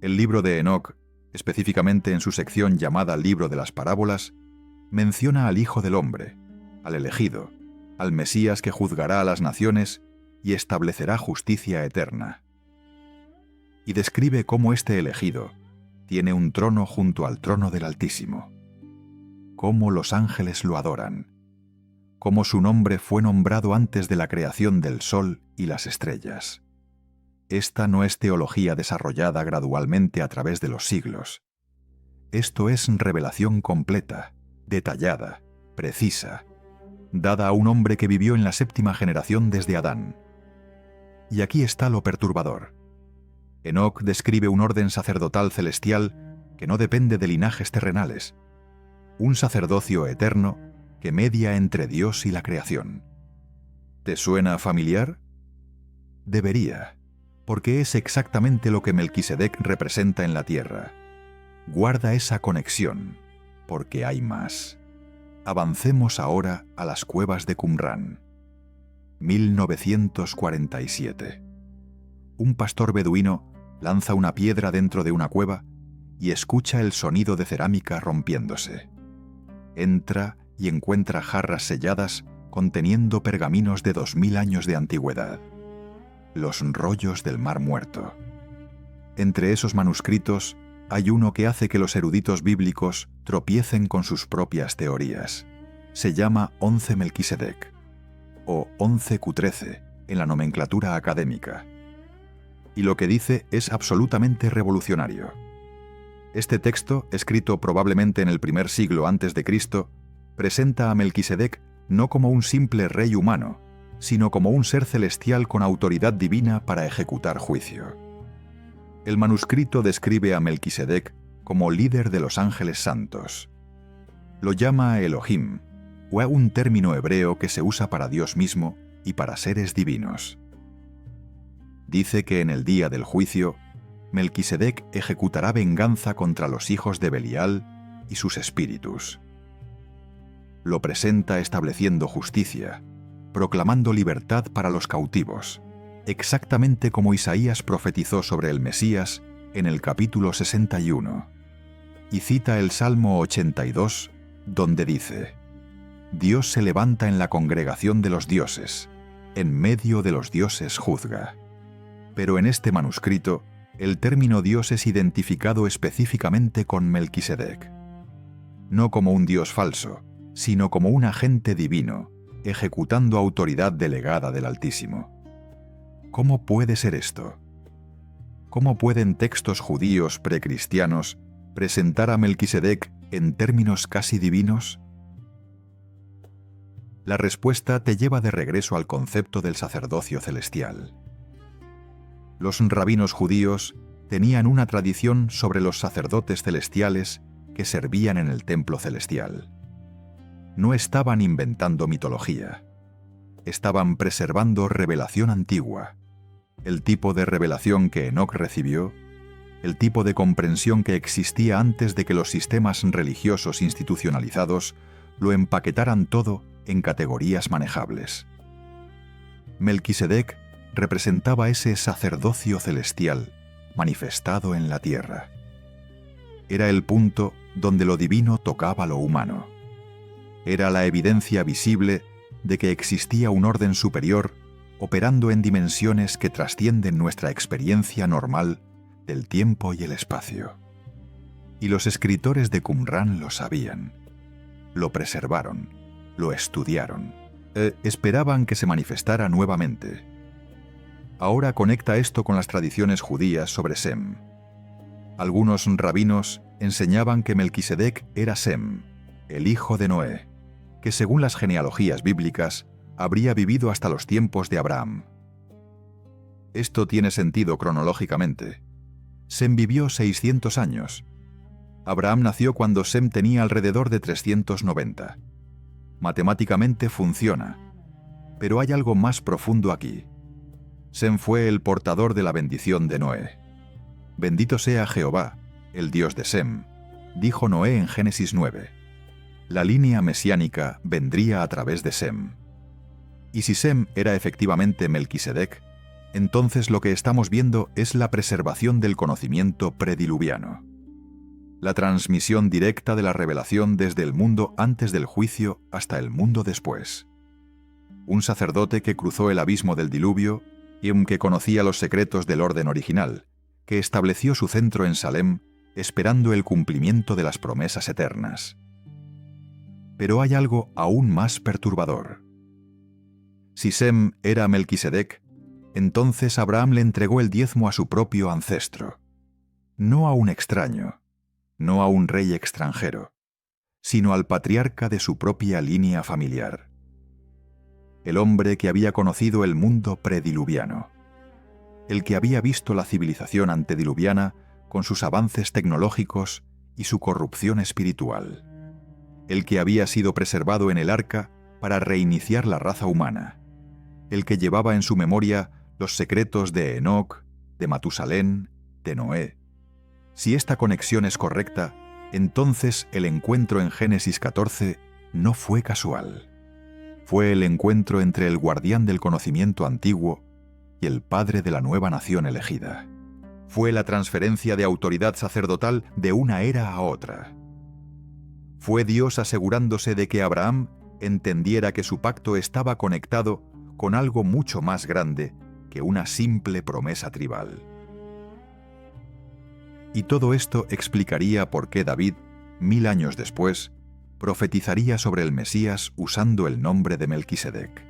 S1: El libro de Enoc, específicamente en su sección llamada Libro de las Parábolas, menciona al Hijo del Hombre, al elegido, al Mesías que juzgará a las naciones y establecerá justicia eterna. Y describe cómo este elegido tiene un trono junto al trono del Altísimo, cómo los ángeles lo adoran, cómo su nombre fue nombrado antes de la creación del sol y las estrellas. Esta no es teología desarrollada gradualmente a través de los siglos. Esto es revelación completa, detallada, precisa, dada a un hombre que vivió en la 7ª generación desde Adán. Y aquí está lo perturbador. Enoc describe un orden sacerdotal celestial que no depende de linajes terrenales, un sacerdocio eterno que media entre Dios y la creación. ¿Te suena familiar? Debería, porque es exactamente lo que Melquisedec representa en la tierra. Guarda esa conexión, porque hay más. Avancemos ahora a las cuevas de Qumrán. 1947. Un pastor beduino lanza una piedra dentro de una cueva y escucha el sonido de cerámica rompiéndose. Entra y encuentra jarras selladas conteniendo pergaminos de 2000 años de antigüedad. Los rollos del Mar Muerto. Entre esos manuscritos hay uno que hace que los eruditos bíblicos tropiecen con sus propias teorías. Se llama 11 Melquisedec, o 11 Q13 en la nomenclatura académica. Y lo que dice es absolutamente revolucionario. Este texto, escrito probablemente en el primer siglo antes de Cristo, presenta a Melquisedec no como un simple rey humano, sino como un ser celestial con autoridad divina para ejecutar juicio. El manuscrito describe a Melquisedec como líder de los ángeles santos. Lo llama Elohim, o un término hebreo que se usa para Dios mismo y para seres divinos. Dice que en el día del juicio, Melquisedec ejecutará venganza contra los hijos de Belial y sus espíritus. Lo presenta estableciendo justicia, proclamando libertad para los cautivos, exactamente como Isaías profetizó sobre el Mesías en el capítulo 61. Y cita el Salmo 82, donde dice: Dios se levanta en la congregación de los dioses, en medio de los dioses juzga. Pero en este manuscrito, el término Dios es identificado específicamente con Melquisedec. No como un Dios falso, sino como un agente divino, ejecutando autoridad delegada del Altísimo. ¿Cómo puede ser esto? ¿Cómo pueden textos judíos precristianos presentar a Melquisedec en términos casi divinos? La respuesta te lleva de regreso al concepto del sacerdocio celestial. Los rabinos judíos tenían una tradición sobre los sacerdotes celestiales que servían en el templo celestial. No estaban inventando mitología. Estaban preservando revelación antigua, el tipo de revelación que Enoc recibió, el tipo de comprensión que existía antes de que los sistemas religiosos institucionalizados lo empaquetaran todo en categorías manejables. Melquisedec representaba ese sacerdocio celestial manifestado en la tierra. Era el punto donde lo divino tocaba lo humano. Era la evidencia visible de que existía un orden superior operando en dimensiones que trascienden nuestra experiencia normal del tiempo y el espacio. Y los escritores de Qumrán lo sabían, lo preservaron, lo estudiaron, esperaban que se manifestara nuevamente. Ahora conecta esto con las tradiciones judías sobre Sem. Algunos rabinos enseñaban que Melquisedec era Sem, el hijo de Noé, que según las genealogías bíblicas habría vivido hasta los tiempos de Abraham. Esto tiene sentido cronológicamente. Sem vivió 600 años. Abraham nació cuando Sem tenía alrededor de 390. Matemáticamente funciona, pero hay algo más profundo aquí. Sem fue el portador de la bendición de Noé. Bendito sea Jehová, el Dios de Sem, dijo Noé en Génesis 9. La línea mesiánica vendría a través de Sem. Y si Sem era efectivamente Melquisedec, entonces lo que estamos viendo es la preservación del conocimiento prediluviano. la transmisión directa de la revelación desde el mundo antes del juicio hasta el mundo después. Un sacerdote que cruzó el abismo del diluvio y que conocía los secretos del orden original, que estableció su centro en Salem esperando el cumplimiento de las promesas eternas. Pero hay algo aún más perturbador. Si Sem era Melquisedec, entonces Abraham le entregó el diezmo a su propio ancestro, no a un extraño, no a un rey extranjero, sino al patriarca de su propia línea familiar. El hombre que había conocido el mundo prediluviano, el que había visto la civilización antediluviana con sus avances tecnológicos y su corrupción espiritual, el que había sido preservado en el arca para reiniciar la raza humana, el que llevaba en su memoria los secretos de Enoc, de Matusalén, de Noé. Si esta conexión es correcta, entonces el encuentro en Génesis 14 no fue casual. Fue el encuentro entre el guardián del conocimiento antiguo y el padre de la nueva nación elegida. Fue la transferencia de autoridad sacerdotal de una era a otra. Fue Dios asegurándose de que Abraham entendiera que su pacto estaba conectado con algo mucho más grande que una simple promesa tribal. Y todo esto explicaría por qué David, 1000 años después, profetizaría sobre el Mesías usando el nombre de Melquisedec.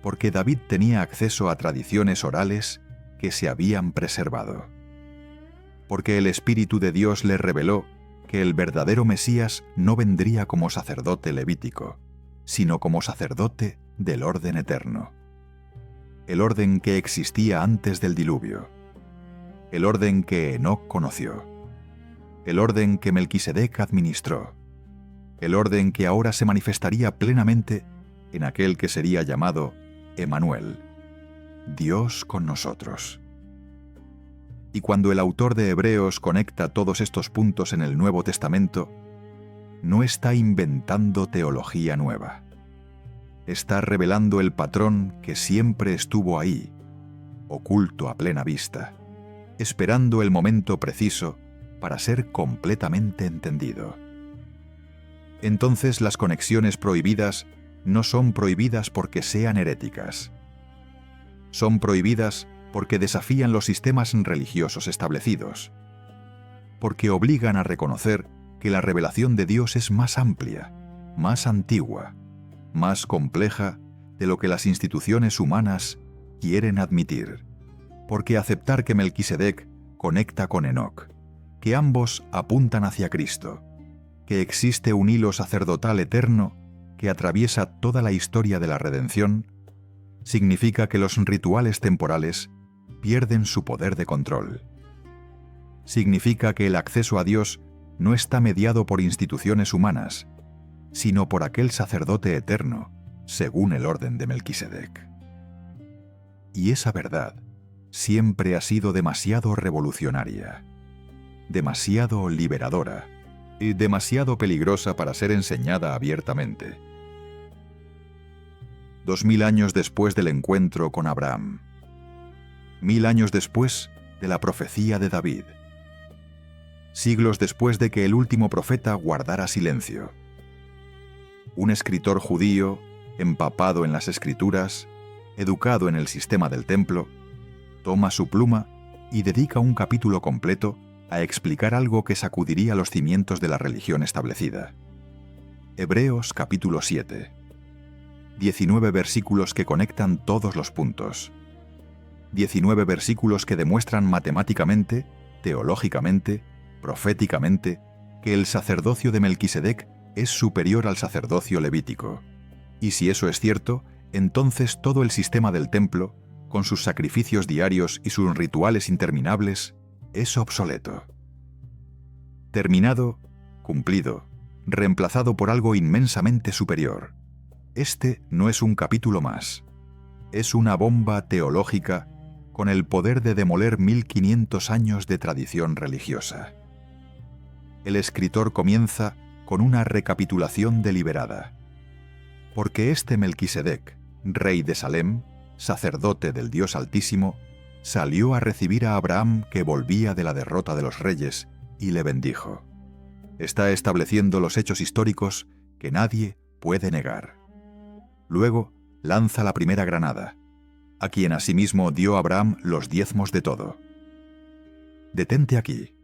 S1: Porque David tenía acceso a tradiciones orales que se habían preservado. Porque el Espíritu de Dios le reveló que el verdadero Mesías no vendría como sacerdote levítico, sino como sacerdote del orden eterno. El orden que existía antes del diluvio. El orden que Enoc conoció. El orden que Melquisedec administró. El orden que ahora se manifestaría plenamente en aquel que sería llamado Emanuel, Dios con nosotros. Y cuando el autor de Hebreos conecta todos estos puntos en el Nuevo Testamento, no está inventando teología nueva. Está revelando el patrón que siempre estuvo ahí, oculto a plena vista, esperando el momento preciso para ser completamente entendido. Entonces las conexiones prohibidas no son prohibidas porque sean heréticas. Son prohibidas porque desafían los sistemas religiosos establecidos, porque obligan a reconocer que la revelación de Dios es más amplia, más antigua, más compleja de lo que las instituciones humanas quieren admitir, porque aceptar que Melquisedec conecta con Enoc, que ambos apuntan hacia Cristo, que existe un hilo sacerdotal eterno que atraviesa toda la historia de la redención, significa que los rituales temporales pierden su poder de control. Significa que el acceso a Dios no está mediado por instituciones humanas, sino por aquel sacerdote eterno, según el orden de Melquisedec. Y esa verdad siempre ha sido demasiado revolucionaria, demasiado liberadora y demasiado peligrosa para ser enseñada abiertamente. 2000 años después del encuentro con Abraham, 1000 años después de la profecía de David, siglos después de que el último profeta guardara silencio, un escritor judío, empapado en las Escrituras, educado en el sistema del templo, toma su pluma y dedica un capítulo completo a explicar algo que sacudiría los cimientos de la religión establecida. Hebreos capítulo 7. 19 versículos que conectan todos los puntos. 19 versículos que demuestran matemáticamente, teológicamente, proféticamente, que el sacerdocio de Melquisedec es superior al sacerdocio levítico. Y si eso es cierto, entonces todo el sistema del templo, con sus sacrificios diarios y sus rituales interminables, es obsoleto. Terminado, cumplido, reemplazado por algo inmensamente superior. Este no es un capítulo más. Es una bomba teológica con el poder de demoler 1500 años de tradición religiosa. El escritor comienza con una recapitulación deliberada. Porque este Melquisedec, rey de Salem, sacerdote del Dios Altísimo, salió a recibir a Abraham que volvía de la derrota de los reyes y le bendijo. Está estableciendo los hechos históricos que nadie puede negar. Luego lanza la primera granada, a quien asimismo dio Abraham los diezmos de todo. Detente aquí.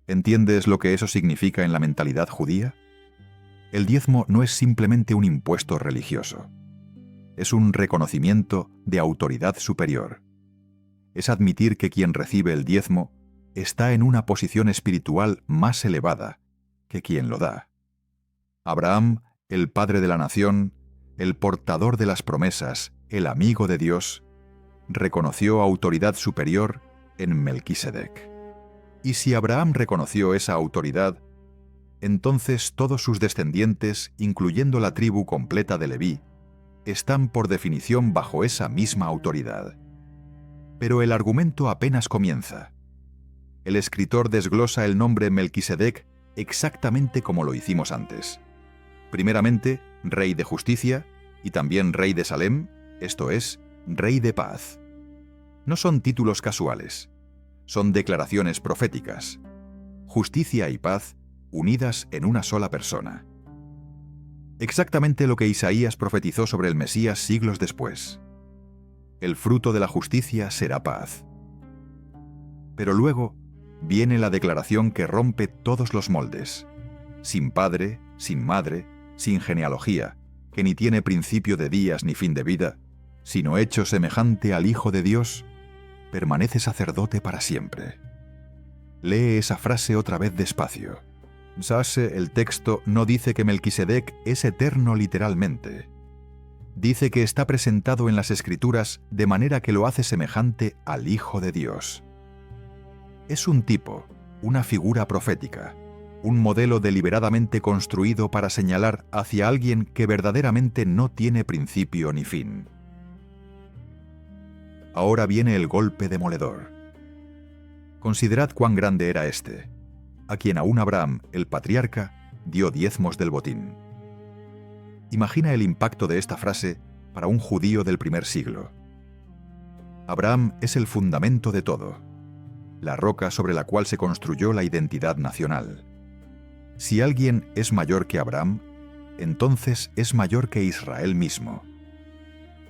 S1: ¿Entiendes lo que eso significa en la mentalidad judía? El diezmo no es simplemente un impuesto religioso. Es un reconocimiento de autoridad superior. Es admitir que quien recibe el diezmo está en una posición espiritual más elevada que quien lo da. Abraham, el padre de la nación, el portador de las promesas, el amigo de Dios, reconoció autoridad superior en Melquisedec. Y si Abraham reconoció esa autoridad, entonces todos sus descendientes, incluyendo la tribu completa de Leví, están por definición bajo esa misma autoridad. Pero el argumento apenas comienza. El escritor desglosa el nombre Melquisedec exactamente como lo hicimos antes. Primeramente, rey de justicia y también rey de Salem, esto es, rey de paz. No son títulos casuales, son declaraciones proféticas. Justicia y paz unidas en una sola persona. Exactamente lo que Isaías profetizó sobre el Mesías siglos después. El fruto de la justicia será paz. Pero luego viene la declaración que rompe todos los moldes. Sin padre, sin madre, sin genealogía, que ni tiene principio de días ni fin de vida, sino hecho semejante al Hijo de Dios, permanece sacerdote para siempre. Lee esa frase otra vez despacio. El texto no dice que Melquisedec es eterno literalmente. Dice que está presentado en las Escrituras de manera que lo hace semejante al Hijo de Dios. Es un tipo, una figura profética, un modelo deliberadamente construido para señalar hacia alguien que verdaderamente no tiene principio ni fin. Ahora viene el golpe demoledor. Considerad cuán grande era este, a quien aún Abraham, el patriarca, dio diezmos del botín. Imagina el impacto de esta frase para un judío del primer siglo. Abraham es el fundamento de todo, la roca sobre la cual se construyó la identidad nacional. Si alguien es mayor que Abraham, entonces es mayor que Israel mismo.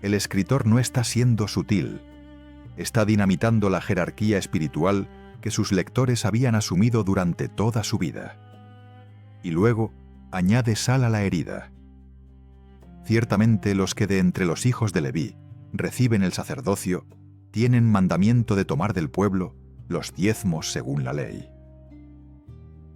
S1: El escritor no está siendo sutil, está dinamitando la jerarquía espiritual que sus lectores habían asumido durante toda su vida. Y luego añade sal a la herida. Ciertamente los que de entre los hijos de Leví reciben el sacerdocio tienen mandamiento de tomar del pueblo los diezmos según la ley.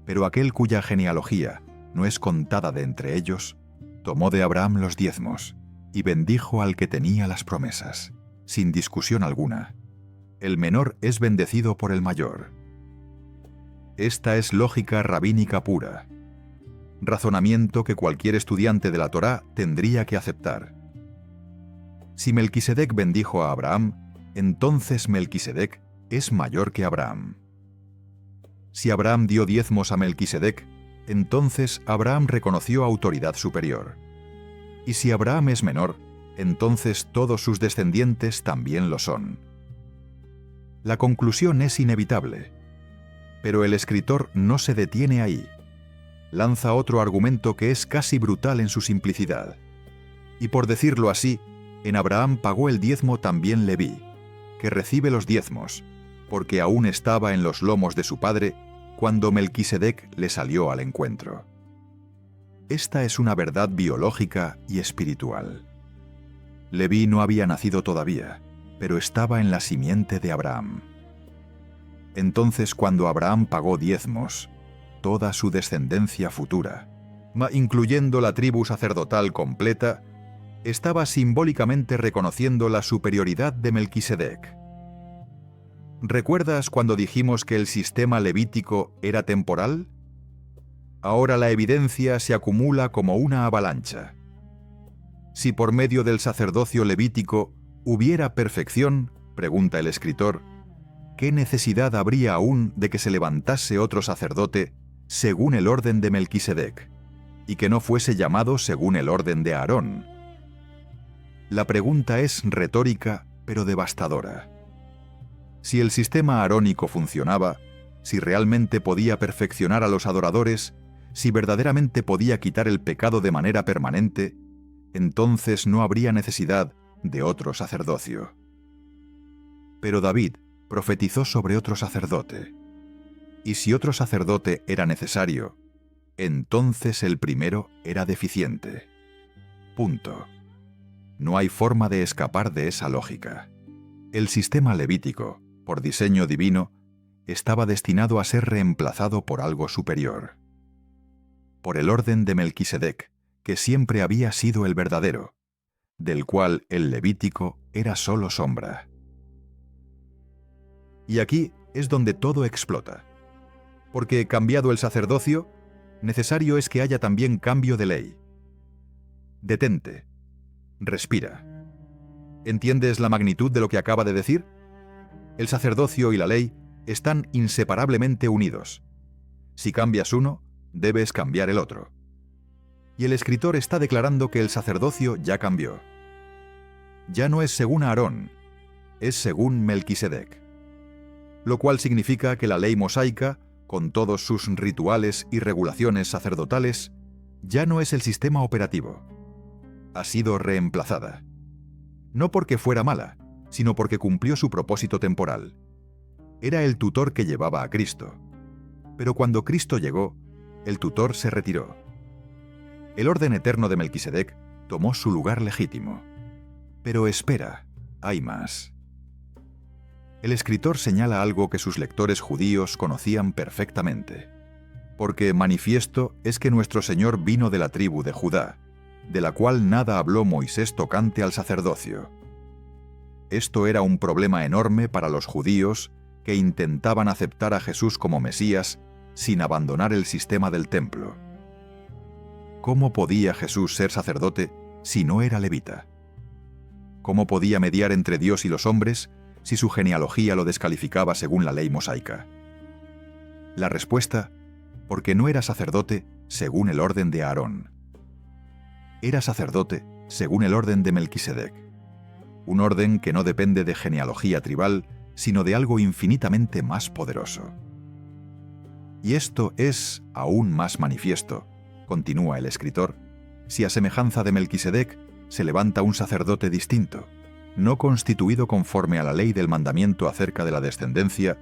S1: Pero aquel cuya genealogía no es contada de entre ellos, tomó de Abraham los diezmos y bendijo al que tenía las promesas, sin discusión alguna. El menor es bendecido por el mayor. Esta es lógica rabínica pura, razonamiento que cualquier estudiante de la Torá tendría que aceptar. Si Melquisedec bendijo a Abraham, entonces Melquisedec es mayor que Abraham. Si Abraham dio diezmos a Melquisedec, entonces Abraham reconoció autoridad superior. Y si Abraham es menor, entonces todos sus descendientes también lo son. La conclusión es inevitable, pero el escritor no se detiene ahí. Lanza otro argumento que es casi brutal en su simplicidad. Y por decirlo así, en Abraham pagó el diezmo también Leví, que recibe los diezmos, porque aún estaba en los lomos de su padre cuando Melquisedec le salió al encuentro. Esta es una verdad biológica y espiritual. Leví no había nacido todavía, pero estaba en la simiente de Abraham. Entonces, cuando Abraham pagó diezmos, toda su descendencia futura, incluyendo la tribu sacerdotal completa, estaba simbólicamente reconociendo la superioridad de Melquisedec. ¿Recuerdas cuando dijimos que el sistema levítico era temporal? Ahora la evidencia se acumula como una avalancha. Si por medio del sacerdocio levítico hubiera perfección, pregunta el escritor, ¿qué necesidad habría aún de que se levantase otro sacerdote según el orden de Melquisedec, y que no fuese llamado según el orden de Aarón? La pregunta es retórica, pero devastadora. Si el sistema arónico funcionaba, si realmente podía perfeccionar a los adoradores, si verdaderamente podía quitar el pecado de manera permanente, entonces no habría necesidad de otro sacerdocio. Pero David profetizó sobre otro sacerdote. Y si otro sacerdote era necesario, entonces el primero era deficiente. Punto. No hay forma de escapar de esa lógica. El sistema levítico, por diseño divino, estaba destinado a ser reemplazado por algo superior. Por el orden de Melquisedec, que siempre había sido el verdadero, del cual el levítico era solo sombra. Y aquí es donde todo explota. Porque cambiado el sacerdocio, necesario es que haya también cambio de ley. Detente. Respira. ¿Entiendes la magnitud de lo que acaba de decir? El sacerdocio y la ley están inseparablemente unidos. Si cambias uno, debes cambiar el otro. Y el escritor está declarando que el sacerdocio ya cambió. Ya no es según Aarón, es según Melquisedec. Lo cual significa que la ley mosaica, con todos sus rituales y regulaciones sacerdotales, ya no es el sistema operativo. Ha sido reemplazada. No porque fuera mala, sino porque cumplió su propósito temporal. Era el tutor que llevaba a Cristo. Pero cuando Cristo llegó, el tutor se retiró. El orden eterno de Melquisedec tomó su lugar legítimo. Pero espera, hay más. El escritor señala algo que sus lectores judíos conocían perfectamente. Porque manifiesto es que nuestro Señor vino de la tribu de Judá, de la cual nada habló Moisés tocante al sacerdocio. Esto era un problema enorme para los judíos que intentaban aceptar a Jesús como Mesías sin abandonar el sistema del templo. ¿Cómo podía Jesús ser sacerdote si no era levita? ¿Cómo podía mediar entre Dios y los hombres si su genealogía lo descalificaba según la ley mosaica? La respuesta, porque no era sacerdote según el orden de Aarón. Era sacerdote según el orden de Melquisedec, un orden que no depende de genealogía tribal, sino de algo infinitamente más poderoso. Y esto es aún más manifiesto, continúa el escritor, si a semejanza de Melquisedec se levanta un sacerdote distinto, no constituido conforme a la ley del mandamiento acerca de la descendencia,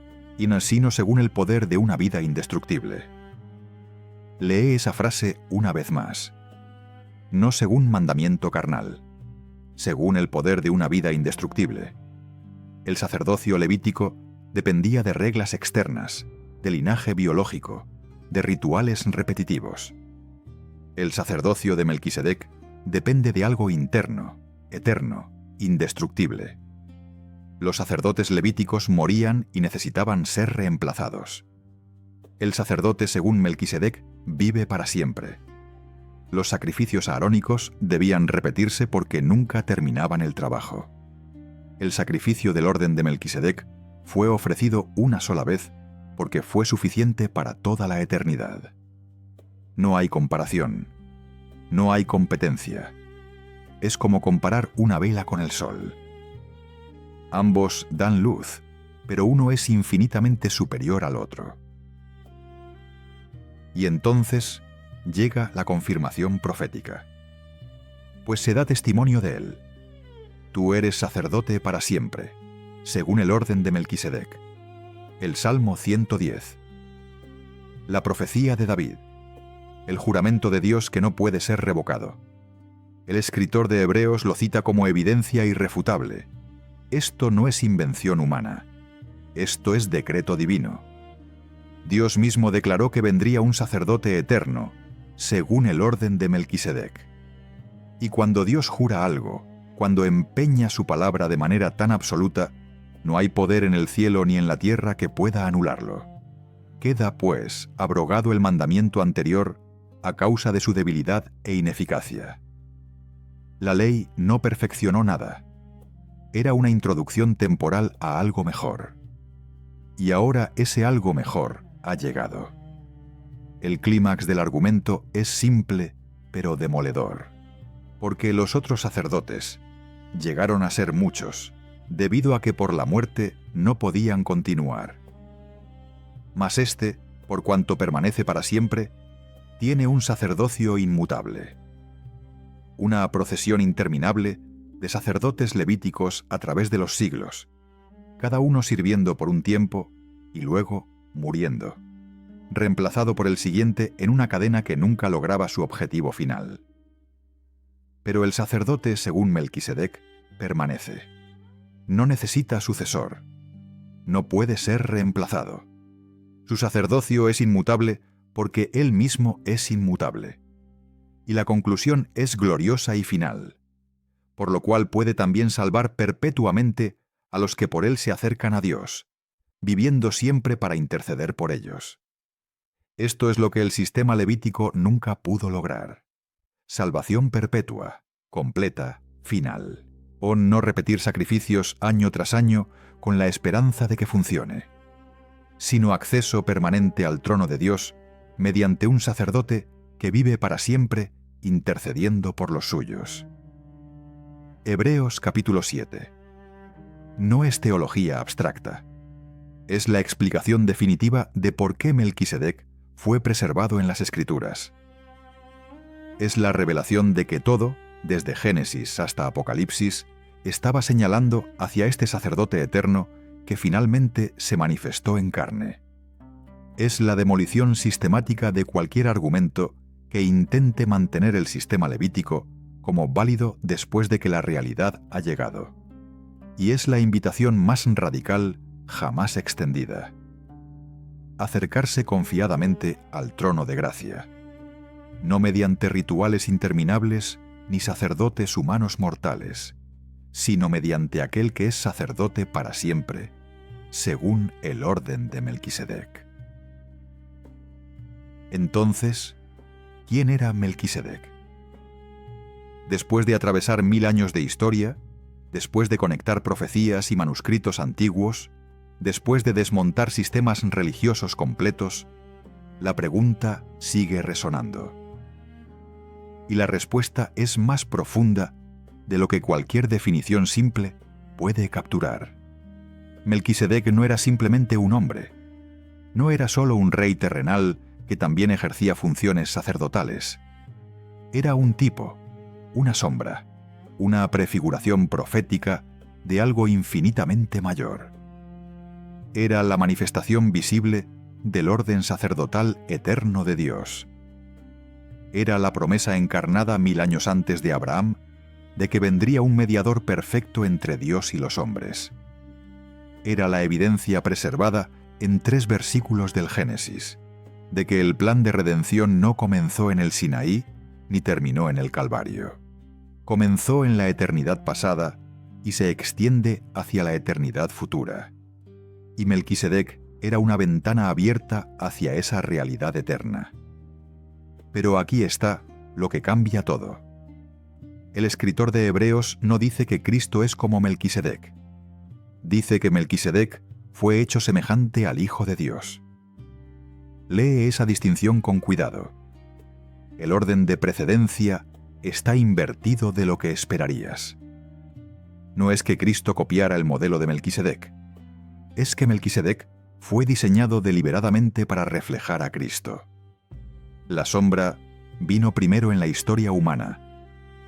S1: sino según el poder de una vida indestructible. Lee esa frase una vez más. No según mandamiento carnal, según el poder de una vida indestructible. El sacerdocio levítico dependía de reglas externas, de linaje biológico, de rituales repetitivos. El sacerdocio de Melquisedec depende de algo interno, eterno, indestructible. Los sacerdotes levíticos morían y necesitaban ser reemplazados. El sacerdote según Melquisedec vive para siempre. Los sacrificios aarónicos debían repetirse porque nunca terminaban el trabajo. El sacrificio del orden de Melquisedec fue ofrecido una sola vez porque fue suficiente para toda la eternidad. No hay comparación. No hay competencia. Es como comparar una vela con el sol. Ambos dan luz, pero uno es infinitamente superior al otro. Y entonces llega la confirmación profética. Pues se da testimonio de él. Tú eres sacerdote para siempre, según el orden de Melquisedec. El Salmo 110. La profecía de David. El juramento de Dios que no puede ser revocado. El escritor de Hebreos lo cita como evidencia irrefutable. Esto no es invención humana. Esto es decreto divino. Dios mismo declaró que vendría un sacerdote eterno, según el orden de Melquisedec. Y cuando Dios jura algo, cuando empeña su palabra de manera tan absoluta, no hay poder en el cielo ni en la tierra que pueda anularlo. Queda, pues, abrogado el mandamiento anterior a causa de su debilidad e ineficacia. La ley no perfeccionó nada. Era una introducción temporal a algo mejor. Y ahora ese algo mejor ha llegado. El clímax del argumento es simple, pero demoledor. Porque los otros sacerdotes llegaron a ser muchos, debido a que por la muerte no podían continuar. mas éste, por cuanto permanece para siempre, tiene un sacerdocio inmutable. Una procesión interminable de sacerdotes levíticos a través de los siglos, cada uno sirviendo por un tiempo y luego muriendo, reemplazado por el siguiente en una cadena que nunca lograba su objetivo final. Pero el sacerdote, según Melquisedec, permanece. No necesita sucesor. No puede ser reemplazado. Su sacerdocio es inmutable porque él mismo es inmutable. Y la conclusión es gloriosa y final, por lo cual puede también salvar perpetuamente a los que por él se acercan a Dios, viviendo siempre para interceder por ellos. Esto es lo que el sistema levítico nunca pudo lograr. Salvación perpetua, completa, final. O no repetir sacrificios año tras año con la esperanza de que funcione, sino acceso permanente al trono de Dios mediante un sacerdote que vive para siempre intercediendo por los suyos. Hebreos capítulo 7. No es teología abstracta. Es la explicación definitiva de por qué Melquisedec fue preservado en las Escrituras. Es la revelación de que todo, desde Génesis hasta Apocalipsis, estaba señalando hacia este sacerdote eterno que finalmente se manifestó en carne. Es la demolición sistemática de cualquier argumento que intente mantener el sistema levítico como válido después de que la realidad ha llegado. Y es la invitación más radical jamás extendida. Acercarse confiadamente al trono de gracia, no mediante rituales interminables ni sacerdotes humanos mortales, sino mediante aquel que es sacerdote para siempre, según el orden de Melquisedec. Entonces, ¿quién era Melquisedec? Después de atravesar 1000 años de historia, después de conectar profecías y manuscritos antiguos, después de desmontar sistemas religiosos completos, la pregunta sigue resonando. Y la respuesta es más profunda de lo que cualquier definición simple puede capturar. Melquisedec no era simplemente un hombre. No era solo un rey terrenal que también ejercía funciones sacerdotales. Era un tipo, una sombra, una prefiguración profética de algo infinitamente mayor. Era la manifestación visible del orden sacerdotal eterno de Dios. Era la promesa encarnada 1000 años antes de Abraham de que vendría un mediador perfecto entre Dios y los hombres. Era la evidencia preservada en 3 versículos del Génesis, de que el plan de redención no comenzó en el Sinaí ni terminó en el Calvario. Comenzó en la eternidad pasada y se extiende hacia la eternidad futura. Y Melquisedec era una ventana abierta hacia esa realidad eterna. Pero aquí está lo que cambia todo. El escritor de Hebreos no dice que Cristo es como Melquisedec. Dice que Melquisedec fue hecho semejante al Hijo de Dios. Lee esa distinción con cuidado. El orden de precedencia está invertido de lo que esperarías. No es que Cristo copiara el modelo de Melquisedec. Es que Melquisedec fue diseñado deliberadamente para reflejar a Cristo. La sombra vino primero en la historia humana,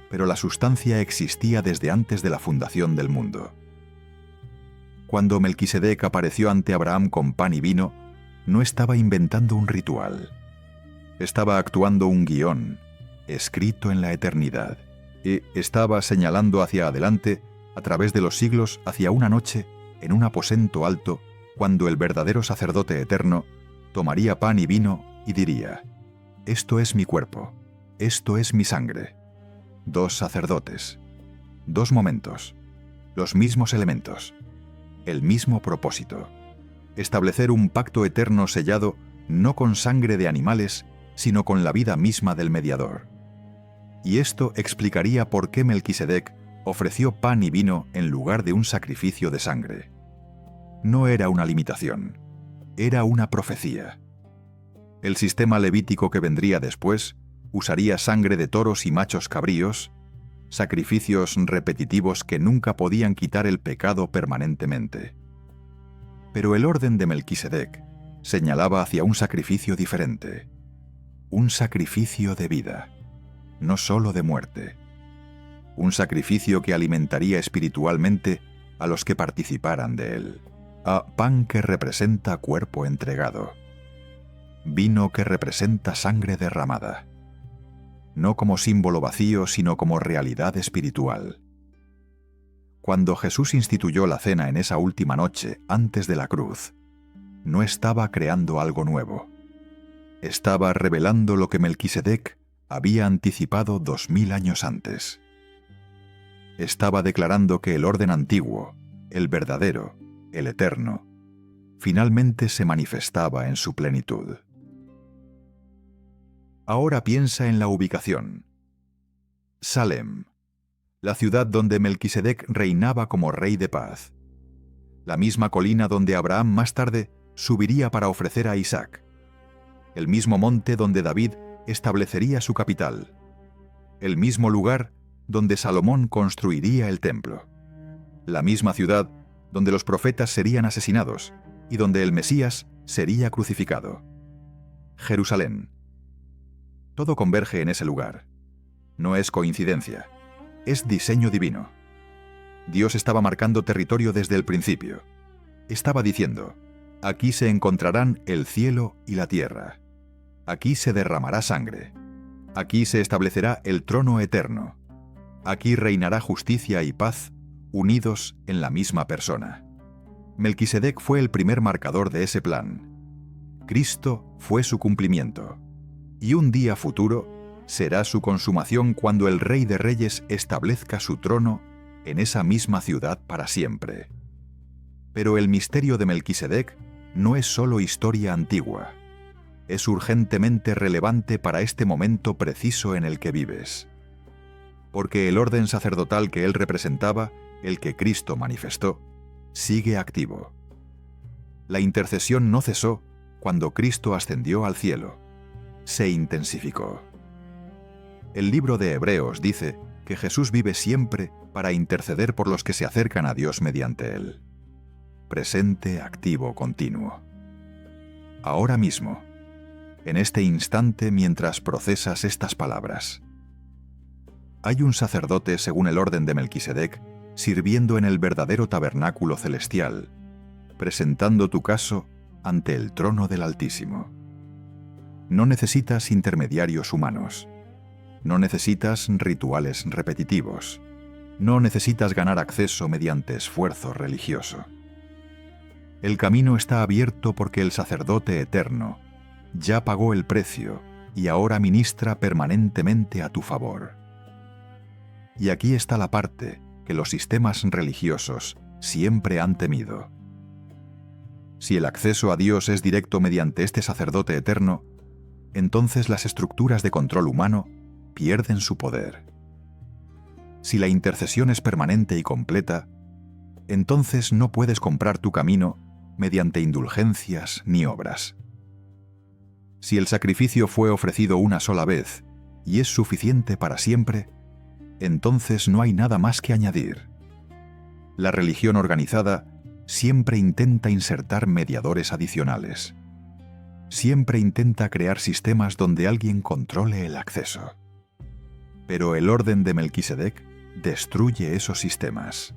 S1: pero la sustancia existía desde antes de la fundación del mundo. Cuando Melquisedec apareció ante Abraham con pan y vino, no estaba inventando un ritual. Estaba actuando un guión, escrito en la eternidad, y estaba señalando hacia adelante, a través de los siglos, hacia una noche, en un aposento alto, cuando el verdadero sacerdote eterno tomaría pan y vino y diría: «Esto es mi cuerpo, esto es mi sangre». 2 sacerdotes, 2 momentos, los mismos elementos, el mismo propósito: establecer un pacto eterno sellado no con sangre de animales, sino con la vida misma del mediador. Y esto explicaría por qué Melquisedec ofreció pan y vino en lugar de un sacrificio de sangre. No era una limitación, era una profecía. El sistema levítico que vendría después usaría sangre de toros y machos cabríos, sacrificios repetitivos que nunca podían quitar el pecado permanentemente. Pero el orden de Melquisedec señalaba hacia un sacrificio diferente, un sacrificio de vida, no solo de muerte, un sacrificio que alimentaría espiritualmente a los que participaran de él, a pan que representa cuerpo entregado, vino que representa sangre derramada, no como símbolo vacío, sino como realidad espiritual. Cuando Jesús instituyó la cena en esa última noche antes de la cruz, no estaba creando algo nuevo. Estaba revelando lo que Melquisedec había anticipado 2000 años antes. Estaba declarando que el orden antiguo, el verdadero, el eterno, finalmente se manifestaba en su plenitud. Ahora piensa en la ubicación. Salem, la ciudad donde Melquisedec reinaba como rey de paz. La misma colina donde Abraham más tarde subiría para ofrecer a Isaac. El mismo monte donde David establecería su capital. El mismo lugar donde Salomón construiría el templo. La misma ciudad donde los profetas serían asesinados y donde el Mesías sería crucificado. Jerusalén. Todo converge en ese lugar. No es coincidencia. Es diseño divino. Dios estaba marcando territorio desde el principio. Estaba diciendo: aquí se encontrarán el cielo y la tierra. Aquí se derramará sangre. Aquí se establecerá el trono eterno. Aquí reinará justicia y paz, unidos en la misma persona. Melquisedec fue el primer marcador de ese plan. Cristo fue su cumplimiento. Y un día futuro será su consumación cuando el Rey de Reyes establezca su trono en esa misma ciudad para siempre. Pero el misterio de Melquisedec no es solo historia antigua. Es urgentemente relevante para este momento preciso en el que vives. Porque el orden sacerdotal que él representaba, el que Cristo manifestó, sigue activo. La intercesión no cesó cuando Cristo ascendió al cielo. Se intensificó. El libro de Hebreos dice que Jesús vive siempre para interceder por los que se acercan a Dios mediante él. Presente, activo, continuo. Ahora mismo, en este instante mientras procesas estas palabras, hay un sacerdote según el orden de Melquisedec sirviendo en el verdadero tabernáculo celestial, presentando tu caso ante el trono del Altísimo. No necesitas intermediarios humanos. No necesitas rituales repetitivos. No necesitas ganar acceso mediante esfuerzo religioso. El camino está abierto porque el sacerdote eterno ya pagó el precio y ahora ministra permanentemente a tu favor. Y aquí está la parte que los sistemas religiosos siempre han temido. Si el acceso a Dios es directo mediante este sacerdote eterno, entonces las estructuras de control humano pierden su poder. Si la intercesión es permanente y completa, entonces no puedes comprar tu camino mediante indulgencias ni obras. Si el sacrificio fue ofrecido una sola vez y es suficiente para siempre, entonces no hay nada más que añadir. La religión organizada siempre intenta insertar mediadores adicionales. Siempre intenta crear sistemas donde alguien controle el acceso. Pero el orden de Melquisedec destruye esos sistemas.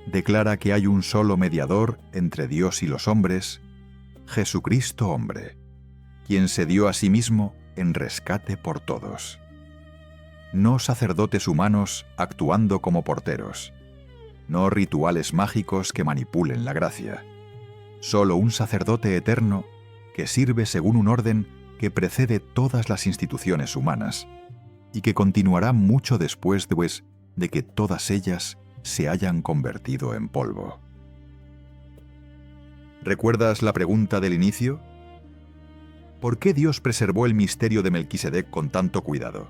S1: Declara que hay un solo mediador entre Dios y los hombres, Jesucristo hombre, quien se dio a sí mismo en rescate por todos. No sacerdotes humanos actuando como porteros, no rituales mágicos que manipulen la gracia, solo un sacerdote eterno que sirve según un orden que precede todas las instituciones humanas y que continuará mucho después de que todas ellas se hayan convertido en polvo. ¿Recuerdas la pregunta del inicio? ¿Por qué Dios preservó el misterio de Melquisedec con tanto cuidado?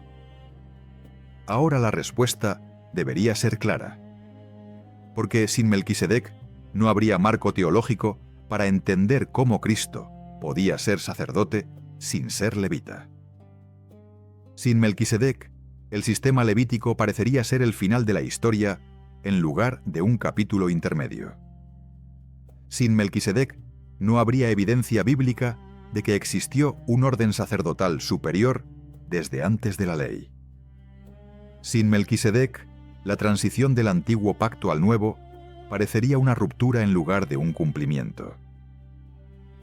S1: Ahora la respuesta debería ser clara. Porque sin Melquisedec no habría marco teológico para entender cómo Cristo podía ser sacerdote sin ser levita. Sin Melquisedec, el sistema levítico parecería ser el final de la historia en lugar de un capítulo intermedio. Sin Melquisedec, no habría evidencia bíblica de que existió un orden sacerdotal superior desde antes de la ley. Sin Melquisedec, la transición del antiguo pacto al nuevo parecería una ruptura en lugar de un cumplimiento.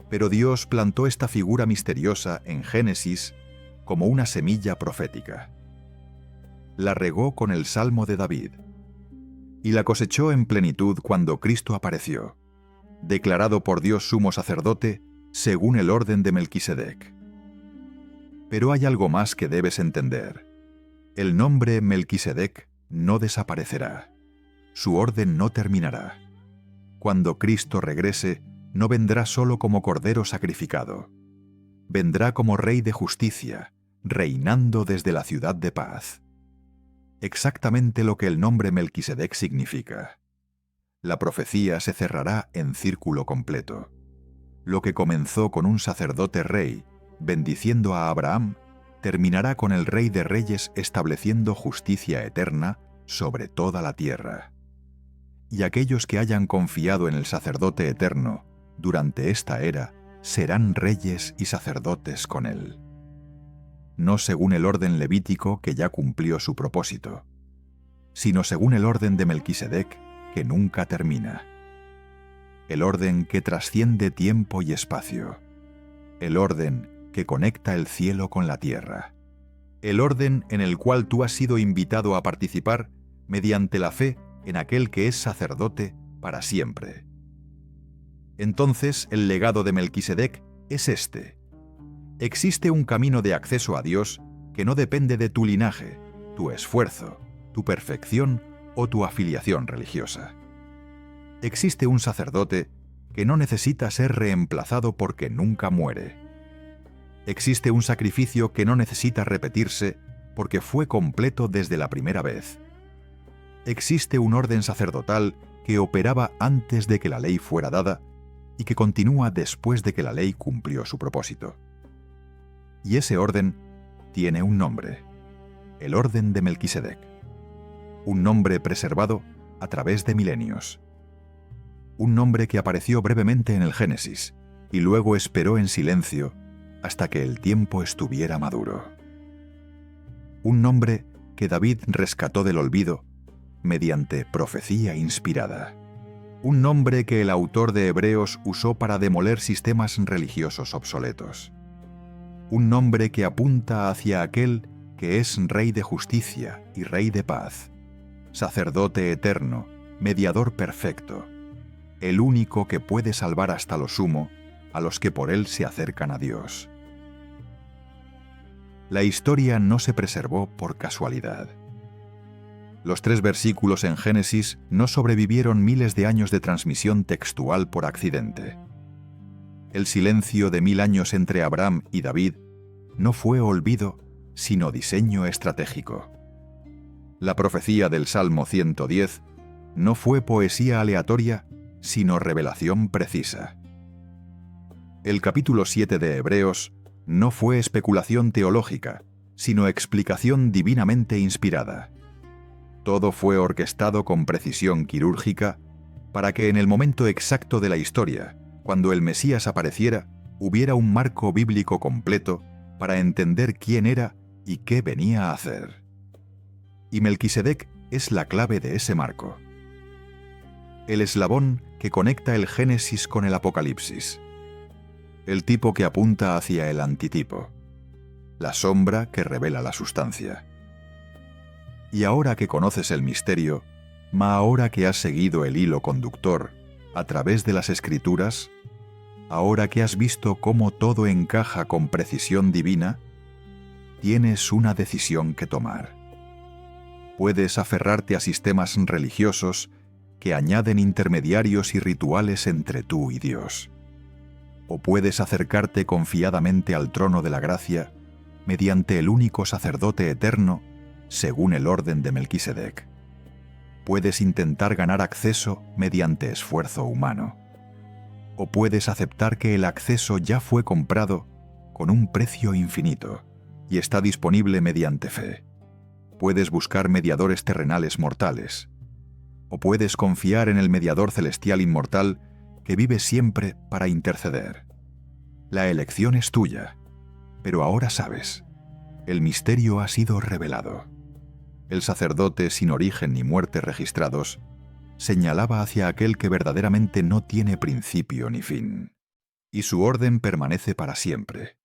S1: Pero Dios plantó esta figura misteriosa en Génesis como una semilla profética. La regó con el Salmo de David y la cosechó en plenitud cuando Cristo apareció, declarado por Dios sumo sacerdote según el orden de Melquisedec. Pero hay algo más que debes entender. El nombre Melquisedec no desaparecerá. Su orden no terminará. Cuando Cristo regrese, no vendrá solo como cordero sacrificado. Vendrá como Rey de justicia, reinando desde la ciudad de paz. Exactamente lo que el nombre Melquisedec significa. La profecía se cerrará en círculo completo. Lo que comenzó con un sacerdote rey, bendiciendo a Abraham, terminará con el Rey de Reyes estableciendo justicia eterna sobre toda la tierra. Y aquellos que hayan confiado en el sacerdote eterno durante esta era serán reyes y sacerdotes con él. No según el orden levítico que ya cumplió su propósito, sino según el orden de Melquisedec que nunca termina. El orden que trasciende tiempo y espacio. El orden que conecta el cielo con la tierra. El orden en el cual tú has sido invitado a participar mediante la fe en aquel que es sacerdote para siempre. Entonces, el legado de Melquisedec es este. Existe un camino de acceso a Dios que no depende de tu linaje, tu esfuerzo, tu perfección o tu afiliación religiosa. Existe un sacerdote que no necesita ser reemplazado porque nunca muere. Existe un sacrificio que no necesita repetirse porque fue completo desde la primera vez. Existe un orden sacerdotal que operaba antes de que la ley fuera dada y que continúa después de que la ley cumplió su propósito. Y ese orden tiene un nombre, el orden de Melquisedec, un nombre preservado a través de milenios. Un nombre que apareció brevemente en el Génesis y luego esperó en silencio hasta que el tiempo estuviera maduro. Un nombre que David rescató del olvido mediante profecía inspirada. Un nombre que el autor de Hebreos usó para demoler sistemas religiosos obsoletos. Un nombre que apunta hacia aquel que es Rey de justicia y Rey de paz, sacerdote eterno, mediador perfecto, el único que puede salvar hasta lo sumo a los que por él se acercan a Dios. La historia no se preservó por casualidad. Los 3 versículos en Génesis no sobrevivieron miles de años de transmisión textual por accidente. El silencio de 1000 años entre Abraham y David no fue olvido, sino diseño estratégico. La profecía del Salmo 110 no fue poesía aleatoria, sino revelación precisa. El capítulo 7 de Hebreos no fue especulación teológica, sino explicación divinamente inspirada. Todo fue orquestado con precisión quirúrgica para que en el momento exacto de la historia, cuando el Mesías apareciera, hubiera un marco bíblico completo para entender quién era y qué venía a hacer. Y Melquisedec es la clave de ese marco. El eslabón que conecta el Génesis con el Apocalipsis. El tipo que apunta hacia el antitipo. La sombra que revela la sustancia. Y ahora que conoces el misterio, ahora que has seguido el hilo conductor a través de las Escrituras, ahora que has visto cómo todo encaja con precisión divina, tienes una decisión que tomar. Puedes aferrarte a sistemas religiosos que añaden intermediarios y rituales entre tú y Dios. O puedes acercarte confiadamente al trono de la gracia mediante el único sacerdote eterno según el orden de Melquisedec. Puedes intentar ganar acceso mediante esfuerzo humano. O puedes aceptar que el acceso ya fue comprado con un precio infinito y está disponible mediante fe. Puedes buscar mediadores terrenales mortales. O puedes confiar en el mediador celestial inmortal que vive siempre para interceder. La elección es tuya, pero ahora sabes, el misterio ha sido revelado. El sacerdote sin origen ni muerte registrados señalaba hacia aquel que verdaderamente no tiene principio ni fin, y su orden permanece para siempre.